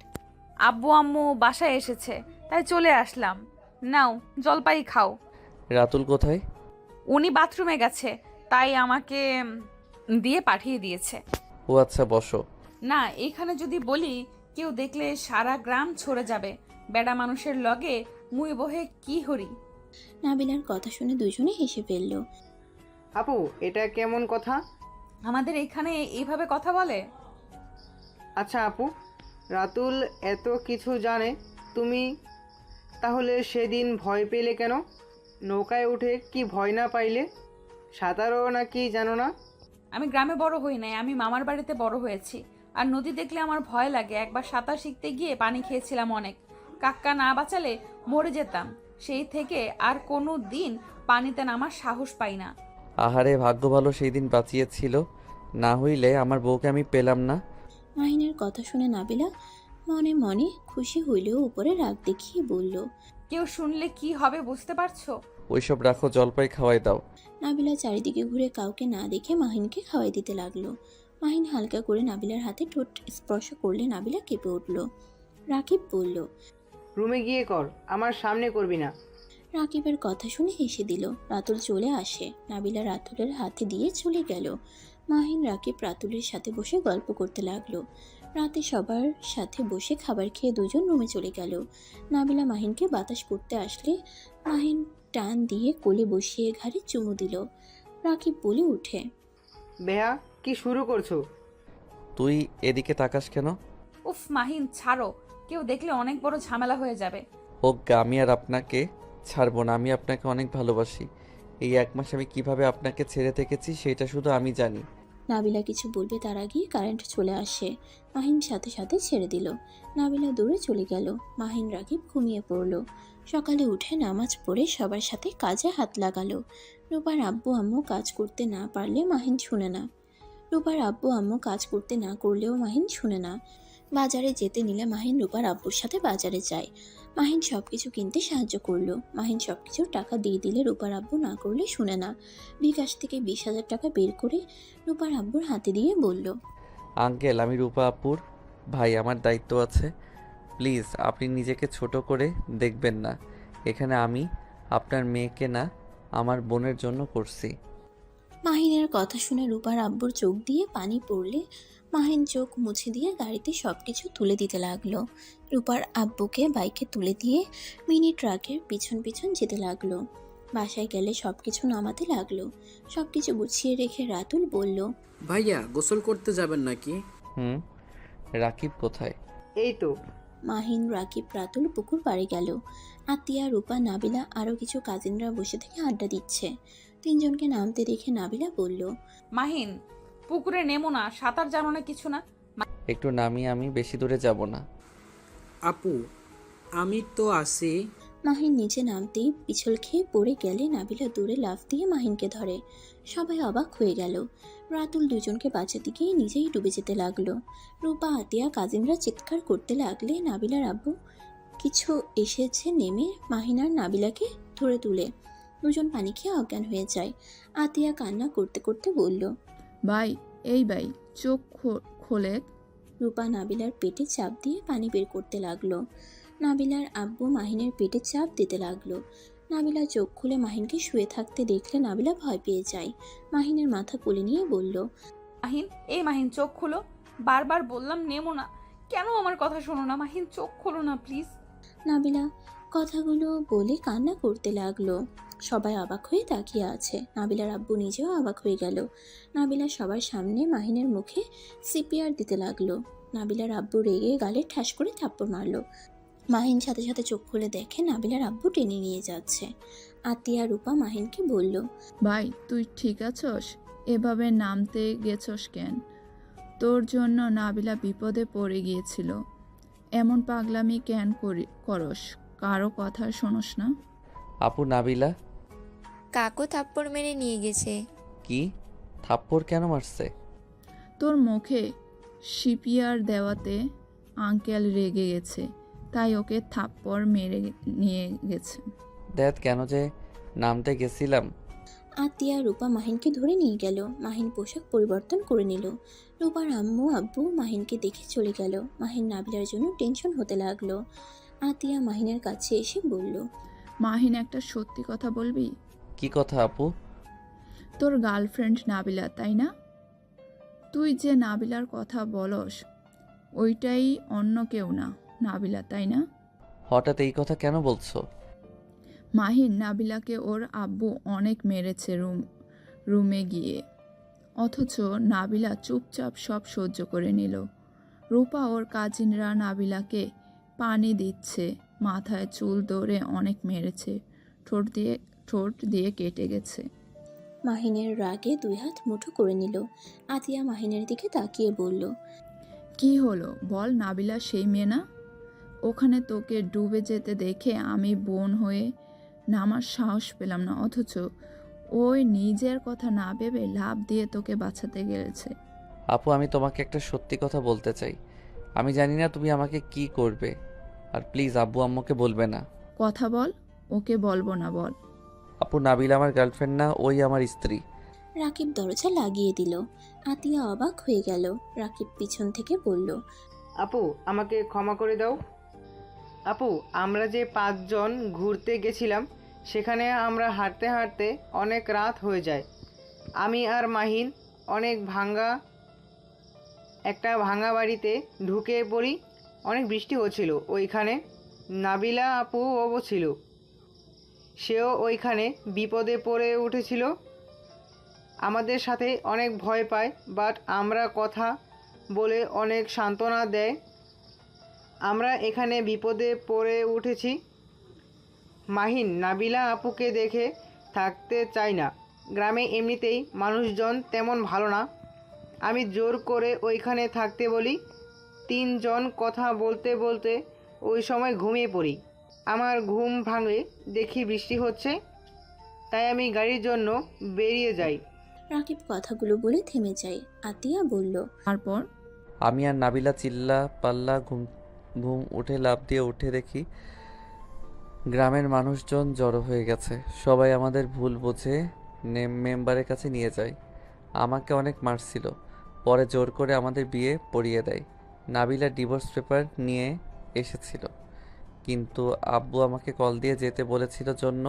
আব্বু আম্মু বাসায় এসেছে, তাই চলে আসলাম। নাও জলপাই খাও। রাতুল কোথায়? উনি বাথরুমে গেছে, তাই আমাকে দিয়ে পাঠিয়ে দিয়েছে। ও আচ্ছা, বসো। না, এখানে যদি বলি কেউ দেখলে সারা গ্রাম ছড়ে যাবে। বেড়া মানুষের লগে মুই বহে কি হরি। নাবিলার কথা শুনে দুজনে হেসে ফেলল। আপু এটা কেমন কথা? আমাদের এখানে এইভাবে কথা বলে? আচ্ছা আপু, রাতুল এত কিছু জানে, তুমি তাহলে সেদিন ভয় পেলে কেন? নৌকায় উঠে কি ভয় না পাইলে? সাঁতারও নাকি জানো না? আমি গ্রামে বড় হই নাই, আমি মামার বাড়িতে বড় হয়েছি। আর নদী দেখলে আমার ভয় লাগে। একবার সাঁতার শিখতে গিয়ে পানি খেয়েছিলাম অনেক। কাক্কা না বাঁচালে মরে যেতাম। সেই থেকে আর কোনো দিন পানিতে নামার সাহস পাই না। আহারে, ভাগ্য ভালো সেই দিন বাঁচিয়েছিল, না হইলে আমার বউকে আমি পেলাম না। মাহিনের কথা শুনে নাবিলা মনে মনে খুশি হইলেও উপরে রাগ দেখিয়ে বলল। কেউ শুনলে কি হবে বুঝতে পারছো? ওইসব রাখো, জলপাই খাওয়াই দাও। নাবিলা চারিদিকে ঘুরে কাউকে না দেখে মাহিনকে খাওয়াই দিতে লাগলো। মাহিন হালকা করে নাবিলার হাতে ঠোঁট স্পর্শ করলে নাবিলা কেঁপে উঠল। রাকিব বলল। রুমে গিয়ে কর, আমার সামনে করবি না। রাকিবের কথা শুনে হেসে দিল। রাতুল চলে আসে। নাবিলা রাতুলের হাতে দিয়ে চলে গেল। মাহিন রাকিব রাতুলের সাথে বসে গল্প করতে লাগলো। রাতে সবার সাথে বসে খাবার খেয়ে দুজন রুমে চলে গেল। নাবিলা মাহিনকে বাতাস করতে আসলে মাহিন টান দিয়ে কোলে বসিয়ে ঘাড়ে চুমু দিল। রাকিব বলে উঠে। বেহা, কি শুরু করছো? তুই এদিকে তাকাস কেন? উফ মাহিন, ছাড়ো, কেউ দেখলে অনেক বড় ঝামেলা হয়ে যাবে। হোক, আমি আর আপনাকে ছাড়বো না। আমি আপনাকে অনেক ভালোবাসি। এই 1 মাস আমি কিভাবে আপনাকে ছেড়ে থেকেছি সেটা শুধু আমি জানি। নাবিলা কিছু বলবে তার আগেই কারেন্ট চলে আসে। মাহিন সাথে সাথে ছেড়ে দিল। নাবিলা দৌড়ে চলে গেল। মাহিন রাকিব ঘুমিয়ে পড়ল। সকালে উঠে নামাজ পড়ে সবার সাথে কাজে হাত লাগালো। রূপার আব্বু আম্মু কাজ করতে না পারলে মাহিন শুনে না। রূপার আব্বু আম্মু কাজ করতে না করলেও মাহিন শুনে না। বাজারে যেতে নিলে মাহিন রূপার আব্বুর সাথে বাজারে যায়। মাহিন সবকিছু কিনতে সাহায্য করলো। মাহিন সবকিছুর টাকা দিয়ে দিলে রূপার আব্বু না করলে শুনে না। বিকাশ থেকে 20,000 টাকা বের করে রূপার আব্বুর হাতে দিয়ে বলল। আঙ্কেল, আমি রূপা আপুর ভাই, আমার দায়িত্ব আছে। প্লিজ আপনি নিজেকে ছোট করে দেখবেন না। এখানে আমি আপনার মেয়েকে না, আমার বোনের জন্য করছি। মাহিনের কথা শুনে রূপার আব্বুর চোখ দিয়ে পানি পড়লে মাহিন চোখ মুছে দিয়ে গাড়িতে সবকিছু তুলে দিতে লাগলো। রূপার আব্বুকে বাইকে তুলে দিয়ে মিনি ট্রাকের পিছন পিছন যেতে লাগলো। বাসায় গেলে সবকিছু নামাতে লাগলো। সবকিছু গুছিয়ে রেখে রাতুল বলল, ভাইয়া গোসল করতে যাবেন নাকি? হুম, রাকিব কোথায়? এই তো। মাহিন, রাকিব, রাতুল পুকুর পাড়ে গেল। আতিয়া, রূপা, নাবিলা আরও কিছু কাজিনরা বসে থেকে আড্ডা দিচ্ছে। তিনজনকে নামতে দেখে নাবিলা বলল, মাহিন, পুকুরে নেমো না, সাঁতার জানো না কিছু না। একটু নামি, আমি বেশি দূরে যাব না। আপু আমি তো আছি। মাহিন নিচে নামতেই পিছল খেয়ে পড়ে গেলে নাবিলা দূরে লাফ দিয়ে মাহিনকে ধরে। সবাই অবাক হয়ে গেল। রাতুল দুজনকে বাঁচাতে গিয়ে নিজেই ডুবে যেতে লাগলো। রূপা, আতিয়া, কাজিনরা চিৎকার করতে লাগলে নাবিলার আব্বু কিছু এসেছে নেমে মাহিন আর নাবিলাকে ধরে তুলে। দুজন পানি খেয়ে অজ্ঞান হয়ে যায়। আতিয়া কান্না করতে করতে বলল, ভাই, এই ভাই, চোখ খোলে। রূপা নাবিলার পেটে চাপ দিয়ে পানি বের করতে লাগলো। নাবিলার আব্বু মাহিনের পেটে চাপ দিতে লাগলো। নাবিলা চোখ খুলে মাহিনকে শুয়ে থাকতে দেখলে নাবিলা ভয় পেয়ে যায়। মাহিনের মাথা কোলে নিয়ে বলল, মাহিন, এই মাহিন চোখ খুলো, বারবার বললাম নেমো না, কেন আমার কথা শোনো না? মাহিন চোখ খোলো না প্লিজ। নাবিলা কথাগুলো বলে কান্না করতে লাগলো। সবাই অবাক হয়ে তাকিয়ে আছে। নাবিলার আব্বু নিজেও অবাক হয়ে গেল। নাবিলা সবার সামনে মাহিনের মুখে সিপিআর দিতে লাগলো। নাবিলার আব্বু রেগে গালে ঠাস করে থাপ্পড় মারলো। মাহিন সাথে সাথে চোখ খুলে দেখে নাবিলার আব্বু টেনে নিয়ে যাচ্ছে। আতিয়া, রূপা মাহিনকে বলল, ভাই, তুই ঠিক আছস? এভাবে নামতে গেছস কেন? তোর জন্য নাবিলা বিপদে পড়ে গিয়েছিল। এমন পাগলামি কেন করস? কারো কথা শোনস না? আপু, নাবিলা? কাকু থাপ্পড় মেরে নিয়ে গেছে। কি? থাপ্পড় কেন মারছে? তোর মুখে সিপিআর দেওয়াতে আঙ্কেল রেগে গেছে, তাই ওকে থাপ্পড় মেরে নিয়ে গেছে। দেখ, কেন যে নামতে গেছিলাম। আতিয়া, রূপা মাহিনকে ধরে নিয়ে গেল। মাহিন পোশাক পরিবর্তন করে নিল। রূপার আম্মু আব্বু মাহিনকে দেখে চলে গেল। মাহিন নাবিলার জন্য টেনশন হতে লাগলো। আতিয়া মাহিনের কাছে এসে বলল, মাহিন, একটা সত্যি কথা বলবি? কি কথা আপু? তোর গার্লফ্রেন্ড নাবিলা, তাই না? তুই যে নাবিলার কথা বলস, ওইটাই অন্য কেউ না, নাবিলা, তাই না? হঠাৎ এই কথা কেন বলছো? মাহিন, নাবিলাকে ওর আব্বু অনেক মেরেছে রুমে গিয়ে, অথচ নাবিলা চুপচাপ সব সহ্য করে নিল। রূপা ওর কাজিনরা নাবিলাকে পানি দিচ্ছে, মাথায় চুল ধরে অনেক মেরেছে, ঠোঁট দিয়ে কেটে গেছে। মাহিনের রাগে দুই হাত মুঠো করে নিল। আতিয়া মাহিনের দিকে তাকিয়ে বলল, কি হলো বল, নাবিলা সেই মেয়ে না? ওখানে তোকে ডুবে যেতে দেখে আমি বোন হয়ে নামার সাহস পেলাম না, অথচ ওই নিজের কথা না ভেবে লাফ দিয়ে তোকে বাঁচাতে গেছে। আপু, আমি তোমাকে একটা সত্যি কথা বলতে চাই। আমি জানি না তুমি আমাকে কি করবে, আর প্লিজ আব্বু আম্মুকে বলবে না। কথা বল। ওকে বলবো না, বল। আপু, নাবিলা আমার গার্লফ্রেন্ড না, ওই আমার স্ত্রী। রাকিব দরজা লাগিয়ে দিল। আতিয়া অবাক হয়ে গেল। রাকিব পিছন থেকে বলল, আপু আমাকে ক্ষমা করে দাও। আপু, আমরা যে 5 জন ঘুরতে গেছিলাম, সেখানে আমরা হাঁটতে হাঁটতে অনেক রাত হয়ে যায়। আমি আর মাহিন অনেক একটা ভাঙা বাড়িতে ঢুকে পড়ি। অনেক বৃষ্টি হচ্ছিল ওইখানে। নাবিলা আপুও ছিল, সেও ওইখানে বিপদে পড়ে উঠেছিল। আমাদের সাথে অনেক ভয় পায়, বাট আমরা কথা বলে অনেক সান্ত্বনা দেয়। আমরা এখানে বিপদে পড়ে উঠেছি। মাহিন নাবিলা আপুকে দেখে থাকতে চাই না। গ্রামে এমনিতেই মানুষজন তেমন ভালো না। আমি জোর করে ওইখানে থাকতে বলি। 3 জন কথা বলতে বলতে ওই সময় ঘুমিয়ে পড়ি। আমার ঘুম ভাঙলে দেখি বৃষ্টি হচ্ছে, তাই আমি গাড়ির জন্য বেরিয়ে যাই। রাকিব কথাগুলো বলে থেমে যায়। আতিয়া বলল, তারপর? আমি আর নাবিলা চিল্লা পাল্লা ঘুম উঠে লাফ দিয়ে উঠে দেখি গ্রামের মানুষজন জড়ো হয়ে গেছে। সবাই আমাদের ভুল বুঝে মেম্বারের কাছে নিয়ে যায়। আমাকে অনেক মারছিল, পরে জোর করে আমাদের বিয়ে পড়িয়ে দেয়। নাবিলা ডিভোর্স পেপার নিয়ে এসেছিল, কিন্তু আব্বু আমাকে কল দিয়ে যেতে বলেছিল জন্য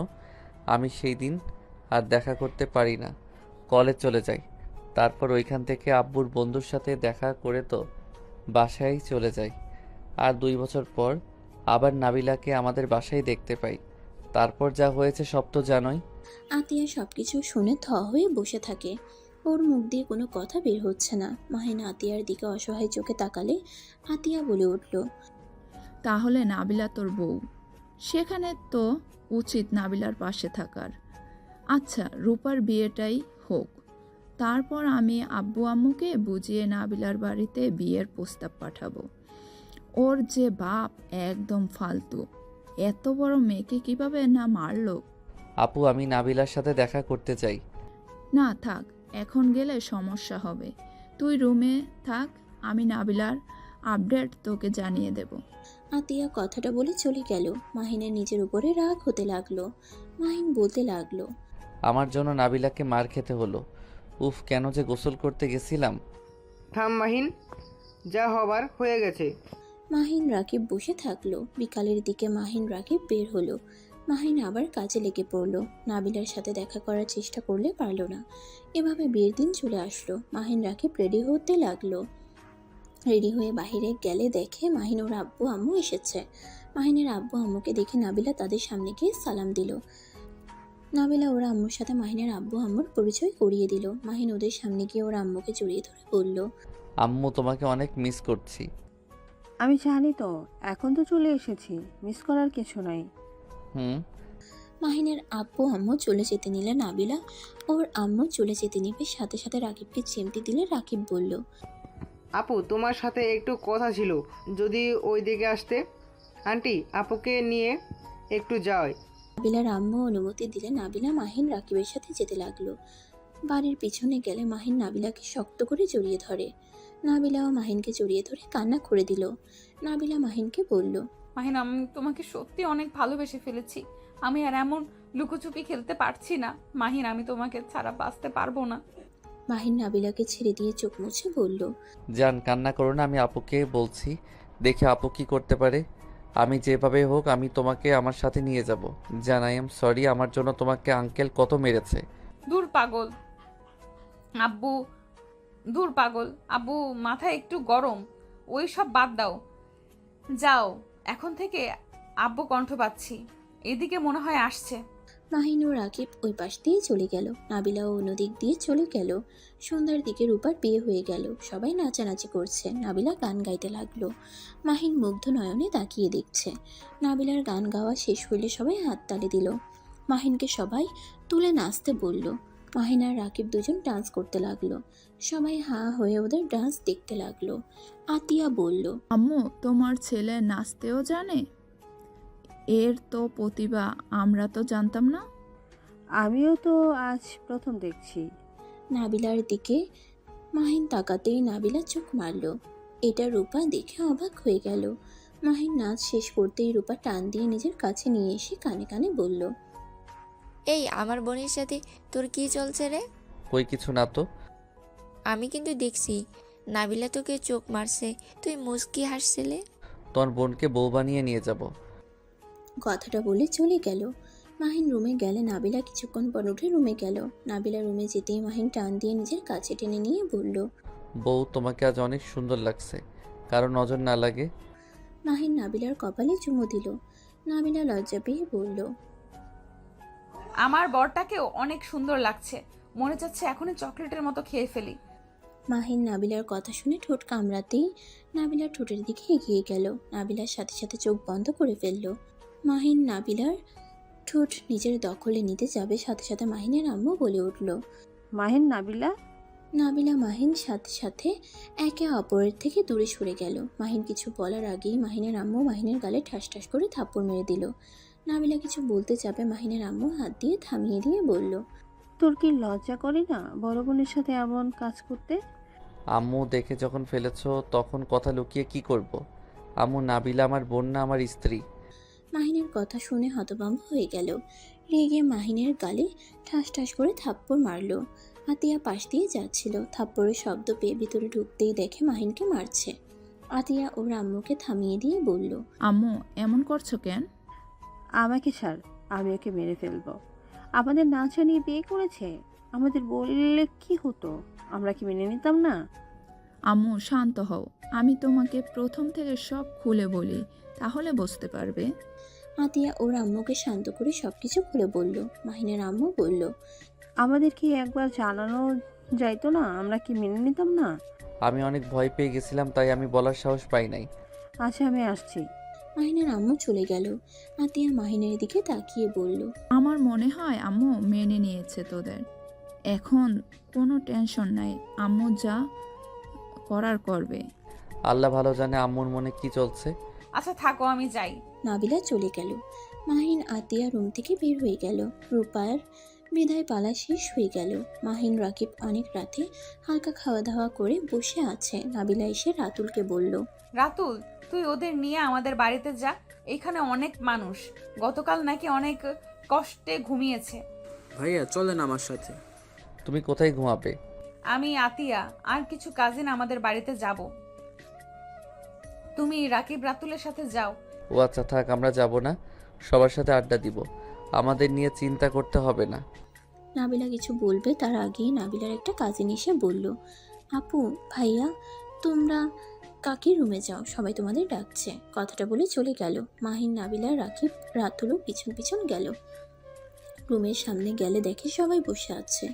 আমি সেই দিন আর দেখা করতে পারি না। কলেজ চলে যাই, তারপর ওইখান থেকে আব্বুর বন্ধুর সাথে দেখা করে তো বাসায় চলে যাই। আর 2 বছর পর আবার নাবিলাকে আমাদের বাসায় দেখতে পাই। তারপর যা হয়েছে সব তো জানোই। আতিয়া সবকিছু শুনে থ হয়ে বসে থাকে। ওর মুখ দিয়ে কোনো কথা বের হচ্ছে না। মাহিন আতিয়ার দিকে অসহায় চোখে তাকালে আতিয়া বলে উঠল, তাহলে নাবিলা তোর বউ, সেখানে তো উচিত নাবিলার পাশে থাকার। আচ্ছা, রূপার বিয়েটাই হোক, তারপর আমি আব্বু আম্মুকে বুঝিয়ে নাবিলার বাড়িতে বিয়ের প্রস্তাব পাঠাবো। ওর যে বাপ একদম ফালতু, এত বড় মেয়েকে কিভাবে না মারলো। আপু, আমি নাবিলার সাথে দেখা করতে চাই। না থাক, এখন গেলে সমস্যা হবে। তুই রুমে থাক, আমি নাবিলার আপডেট তোকে জানিয়ে দেব। আতিয়া কথাটা বলে চলে গেল। মাহিনের নিজের উপরে রাগ হতে লাগলো। মাহিন বলতে লাগলো, আমার জন্য নাবিলাকে মার খেতে হলো। উফ, কেন যে গোসল করতে গেছিলাম। থাম মাহিন, যা হবার হয়ে গেছে। মাহিন রাকিব বসে থাকলো। বিকালের দিকে মাহিন রাকিব বের হলো। মাহিন আবার কাজে লেগে পড়লো। নাবিলার সাথে দেখা করার চেষ্টা করলে পারলো না। এভাবে বিয়ের দিন চলে আসলো। মাহিন রাকিব রেডি হতে লাগলো। রেডি হয়ে বাইরে গেলে দেখে মাহিন ওর আব্বু আম্মু এসেছে। মাহিনের আব্বু আম্মুকে দেখে নাবিলা তাদের সামনে গিয়ে সালাম দিল। নাবিলা ওর আম্মুর সাথে মাহিনের আব্বু আম্মুর পরিচয় করিয়ে দিল। মাহিন ওদের সামনে গিয়ে ওর আম্মুকে জড়িয়ে ধরে বলল, আম্মু, তোমাকে অনেক মিস করছি। আমি জানি তো, এখন তো চলে এসেছি, মিস করার কিছু নাই। হুম। মাহিনের আব্বু আম্মু চলে যেতে নিলে নাবিলা ওর আম্মু চলে যেতে নিবে। সাথে সাথে রাকিবকে চিমটি দিলে রাকিব বলল, আপু, তোমার সাথে একটু কথা ছিল, যদি ওই দিকে আসতে। আন্টি, আপুকে নিয়ে একটু যাই। নাবিলার আম্মু অনুমতি দিলে নাবিলা মাহিন রাকিবের সাথে যেতে লাগলো। বাড়ির পিছনে গেলে মাহিন নাবিলাকে শক্ত করে জড়িয়ে ধরে। নাবিলাও মাহিনকে জড়িয়ে ধরে কান্না করে দিল। নাবিলা মাহিনকে বলল, মাহিন, আমি তোমাকে সত্যি অনেক ভালোবেসে ফেলেছি। আমি আর এমন লুকোচুপি খেলতে পারছি না। মাহিন, আমি তোমাকে ছাড়া বাঁচতে পারবো না। মাহিন নাবিলাকে ছেড়ে দিয়ে চোখ মুছে বলল, জান, কান্না করো না, আমি আপুকে বলছি, দেখে আপু কি করতে পারে। আমি যেভাবে হোক আমি তোমাকে আমার সাথে নিয়ে যাব। জান, আই এম সরি, আমার জন্য তোমাকে আঙ্কেল কত মেরেছে। দূর পাগল আব্বু, দূর পাগল আব্বু, মাথা একটু গরম, ওই সব বাদ দাও। যাও, এখন থেকে আব্বু কণ্ঠ পাচ্ছি, এদিকে মনে হয় আসছে। মাহিন ও রাকিব ওই পাশ দিয়ে চলে গেল। নাবিলাও অন্যদিক দিয়ে চলে গেল। সন্ধ্যার দিকে রূপার বিয়ে হয়ে গেল। সবাই নাচানাচি করছে। নাবিলা গান গাইতে লাগলো। মাহিন মুগ্ধ নয়নে তাকিয়ে দেখছে। নাবিলার গান গাওয়া শেষ হইলে সবাই হাততালি দিল। মাহিনকে সবাই তুলে নাচতে বলল। মাহিন আর রাকিব দুজন ডান্স করতে লাগলো। সবাই হাঁ হয়ে ওদের ডান্স দেখতে লাগলো। আতিয়া বলল, আম্মু, তোমার ছেলে নাচতেও জানে? এর তো প্রতিভা, আমরা তো জানতাম না। আমিও তো আজ প্রথম দেখছি। নাবিলার দিকে মাহিন তাকাতেই নাবিলা চোখ মারল। এটা রূপা দেখে অবাক হয়ে গেল। মাহিন নাচ শেষ করতেই রূপা টান দিয়ে নিজের কাছে নিয়ে এসে কানে কানে বলল, এই আমার বোনের সাথে তোর কি চলছে রে? কই কিছু না তো। আমি কিন্তু দেখছি নাবিলা তোকে চোখ মারছে, তুই মুচকি হাসছিলে। তোমার বোনকে বউ বানিয়ে নিয়ে যাব। কথাটা বলে চলে গেল। মাহিন রুমে গেলে নাবিলা কিছুক্ষণ পর উঠে রুমে গেল। নাবিলা রুমে যেতেই মাহিন টান দিয়ে নিজের কাছে টেনে নিয়ে বলল, বউ, তোমাকে আজ অনেক সুন্দর লাগছে, কারো নজর না লাগে। মাহিন নাবিলার কপালে চুমু দিল। নাবিলা লজ্জা পেয়ে বলল, আমার বরটাকেও অনেক সুন্দর লাগছে, মনে চাচ্ছে এখনই চকলেটের মতো খেয়ে ফেলি। মাহিন নাবিলার কথা শুনে ঠোঁট কামড়াতেই নাবিলার ঠোঁটের দিকে এগিয়ে গেল। নাবিলার সাথে সাথে চোখ বন্ধ করে ফেলল। মাহিন নাবিলার ঠোঁট নিজের দখলে নিতে যাবে, সাথে সাথে মাহিনের আম্মু বলে উঠল। মাহিন, নাবিলা। নাবিলা মাহিন সাথে সাথে একে অপরের থেকে দূরে সরে গেল। মাহিন কিছু বলার আগেই মাহিনের আম্মু মাহিনের গালে ঠাস ঠাস করে থাপ্পড় মেরে দিল। নাবিলা কিছু বলতে যাবে, মাহিনের আম্মু হাত দিয়ে থামিয়ে দিয়ে বলল, তোর কি লজ্জা করে না বড় বোনের সাথে এমন কাজ করতে? আম্মু, দেখে যখন ফেলেছো তখন কথা লুকিয়ে কি করব। আম্মু, নাবিলা আমার বোন না, আমার স্ত্রী। মাহিনের কথা শুনে হতভম্ব হয়ে গেল। রেগে মাহিনের গালে ঠাস ঠাস করে থাপ্পড় মারল। আতিয়া পাশ দিয়ে যাচ্ছিল। থাপ্পড়ের শব্দ পেয়ে ভিতরে ঢুকতেই দেখে মাহিনকে মারছে। আতিয়া ওর আম্মুকে থামিয়ে দিয়ে বলল, আম্মু, এমন করছো কেন? আমাকে ছাড়, আমি ওকে মেরে ফেলবো। আমাদের না জানিয়ে বিয়ে করেছে। আমাদের বললে কি হতো? আমরা কি মেনে নিতাম না? আম্মু শান্ত হও, আমি তোমাকে প্রথম থেকে সব খুলে বলি, তাহলে বুঝতে পারবে। আতিয়া ওর আম্মুকে শান্ত করে সবকিছু খুলে বলল। মাহিনের আম্মু বলল, আমাদের কি একবার জানানো যাইতো না? আমরা কি মেনে নিতাম না? আমি অনেক ভয় পেয়ে গেছিলাম, তাই আমি বলার সাহস পাই নাই। আচ্ছা, আমি আসছি। মাহিনের আম্মু চলে গেল। আতিয়া মাহিনের দিকে তাকিয়ে বলল, আমার মনে হয় আম্মু মেনে নিয়েছে তোদের, এখন কোনো টেনশন নাই, আম্মু যা করার করবে। আল্লাহ ভালো জানে আম্মুর মনে কি চলছে। আচ্ছা থাকো, আমি যাই। নাবিলা চলে গেল। মাহিন আতিয়া রুম থেকে বের হয়ে গেল। রূপার বিদায় পালা শেষ হয়ে গেল। মাহিন রাকিব অনেক রাতে হালকা খাওয়া দাওয়া করে বসে আছে। নাবিলা এসে রাতুলকে বলল, রাতুল, তুই ওদের নিয়ে আমাদের বাড়িতে যা, এখানে অনেক মানুষ, গতকাল নাকি অনেক কষ্টে ঘুমিয়েছে। ভাইয়া চলেন আমার সাথে। তুমি কোথায় ঘুমাবে? আমি, আতিয়া আর কিছু কাজিন আমাদের বাড়িতে যাব। তুমি রাকিব রাতুলের সাথে যাও। ও আচ্ছা থাক, আমরা যাব না, সবার সাথে আড্ডা দিব, আমাদের নিয়ে চিন্তা করতে হবে না। নাবিলা কিছু বলবে তার আগেই নাবিলার একটা কাজিন এসে বলল, আপু ভাইয়া তোমরা কাকির রুমে যাও, সবাই তোমাদের ডাকছে। কথাটা বলে চলে গেল। মাহিন, নাবিলা, রাকিব, রাতুলও পিছন পিছন গেল। রুমের সামনে গেলে দেখে সবাই বসে আছে।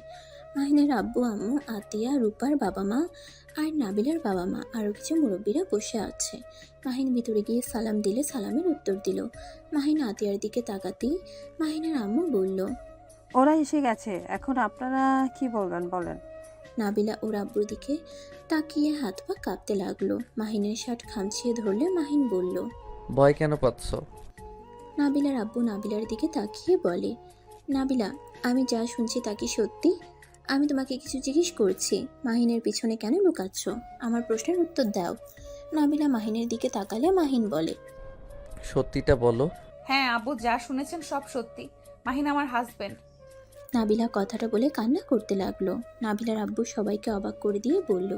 মাহিনের আব্বু আম্মু, আতিয়া, রূপার বাবা মা আর নাবিলার বাবা মা, আরও কিছু মুরব্বীরা বসে আছে। মাহিন ভিতরে গিয়ে সালাম দিলে সালামের উত্তর দিল। মাহিন আতিয়ার দিকে তাকাতেই মাহিনের আম্মু বলল, ওরা এসে গেছে, এখন আপনারা কি বলবেন বলেন। নাবিলা ওর আব্বুর দিকে তাকিয়ে হাত পা কাঁপতে লাগলো। মাহিনের শার্ট খামচিয়ে ধরলে মাহিন বলল, ভয় কেন পাচ্ছ? নাবিলার আব্বু নাবিলার দিকে তাকিয়ে বলে, নাবিলা আমি যা শুনছি তা কি সত্যি? আমি তোমাকে কিছু জিজ্ঞেস করছি, মাহিনের পিছনে কেন লুকাচ্ছ? আমার প্রশ্নের উত্তর দাও। নাবিলা মাহিনের দিকে তাকালে মাহিন বলে, সত্যিটা বলো। হ্যাঁ আব্বু, যা শুনেছেন সব সত্যি, মাহিন আমার হাজবেন্ড। নাবিলা কথাটা বলে কান্না করতে লাগলো। নাবিলার আব্বু সবাইকে অবাক করে দিয়ে বলল,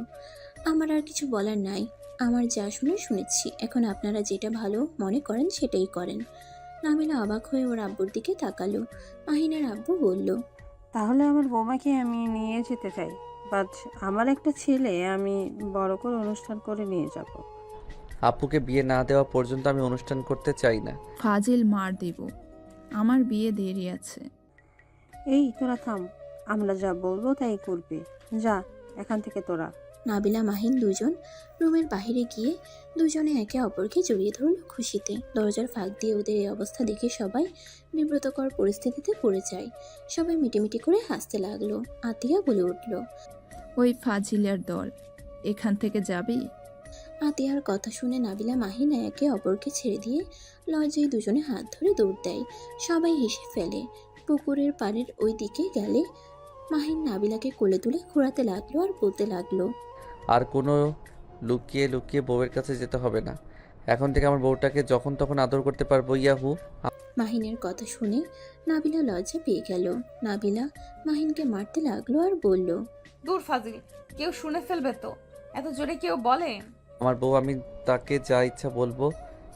আমার আর কিছু বলার নাই, আমার যা শুনেছি, এখন আপনারা যেটা ভালো মনে করেন সেটাই করেন। নাবিলা অবাক হয়ে ওর আব্বুর দিকে তাকালো। মাহিনের আব্বু বলল, তাহলে আমার বৌমাকে আমি নিয়ে যেতে চাই, বাট আমার একটা ছেলে আমি বড় করে অনুষ্ঠান করে নিয়ে যাব। আপুকে বিয়ে না দেওয়া পর্যন্ত আমি অনুষ্ঠান করতে চাই না। ফাজিল মার দিব, আমার বিয়ে দেরি আছে। এই তোরা থাম, আমরা যা বলবো তাই করবি, যা এখান থেকে তোরা। নাবিলা মাহিন দুজন রুমের বাইরে গিয়ে দুজনে একে অপরকে জড়িয়ে ধরল খুশিতে। দরজার ফাঁক দিয়ে ওদের এই অবস্থা দেখে সবাই বিব্রতকর পরিস্থিতিতে পড়ে যায়। সবাই মিটিমিটি করে হাসতে লাগলো। আতিয়া বলে উঠল, ওই ফাজিলের দল, এখান থেকে যাবি? আতিয়ার কথা শুনে নাবিলা মাহিন একে অপরকে ছেড়ে দিয়ে লজ্জায় দুজনে হাত ধরে দৌড় দেয়। সবাই হেসে ফেলে। পুকুরের পাড়ের ওই দিকে গেলে মাহিন নাবিলাকে কোলে তুলে ঘোরাতে লাগলো আর বলতে লাগলো, আর কোনো লুকিয়ে লুকিয়ে বউয়ের কাছে যেতে হবে না, এখন থেকে আমার বউটাকে যখন তখন আদর করতে পারবো। ইয়াহু। মাহিনের কথা শুনে নাবিলা লজ্জা পেয়ে গেল। নাবিলা মাহিনকে মারতে লাগলো আর বলল, দূর ফাজিল, কেউ শুনে ফেলবে তো, এত জোরে কেউ বলে? আমার বউ, আমি তাকে যা ইচ্ছা বলবো,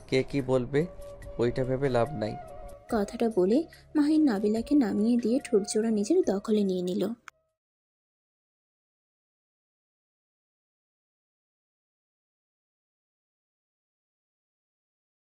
কে কি বলবে ওইটা ভেবে লাভ নাই। কথাটা বলে মাহিন নাবিলাকে নামিয়ে দিয়ে ঠোঁটজোড়া নিজের দখলে নিয়ে নিল।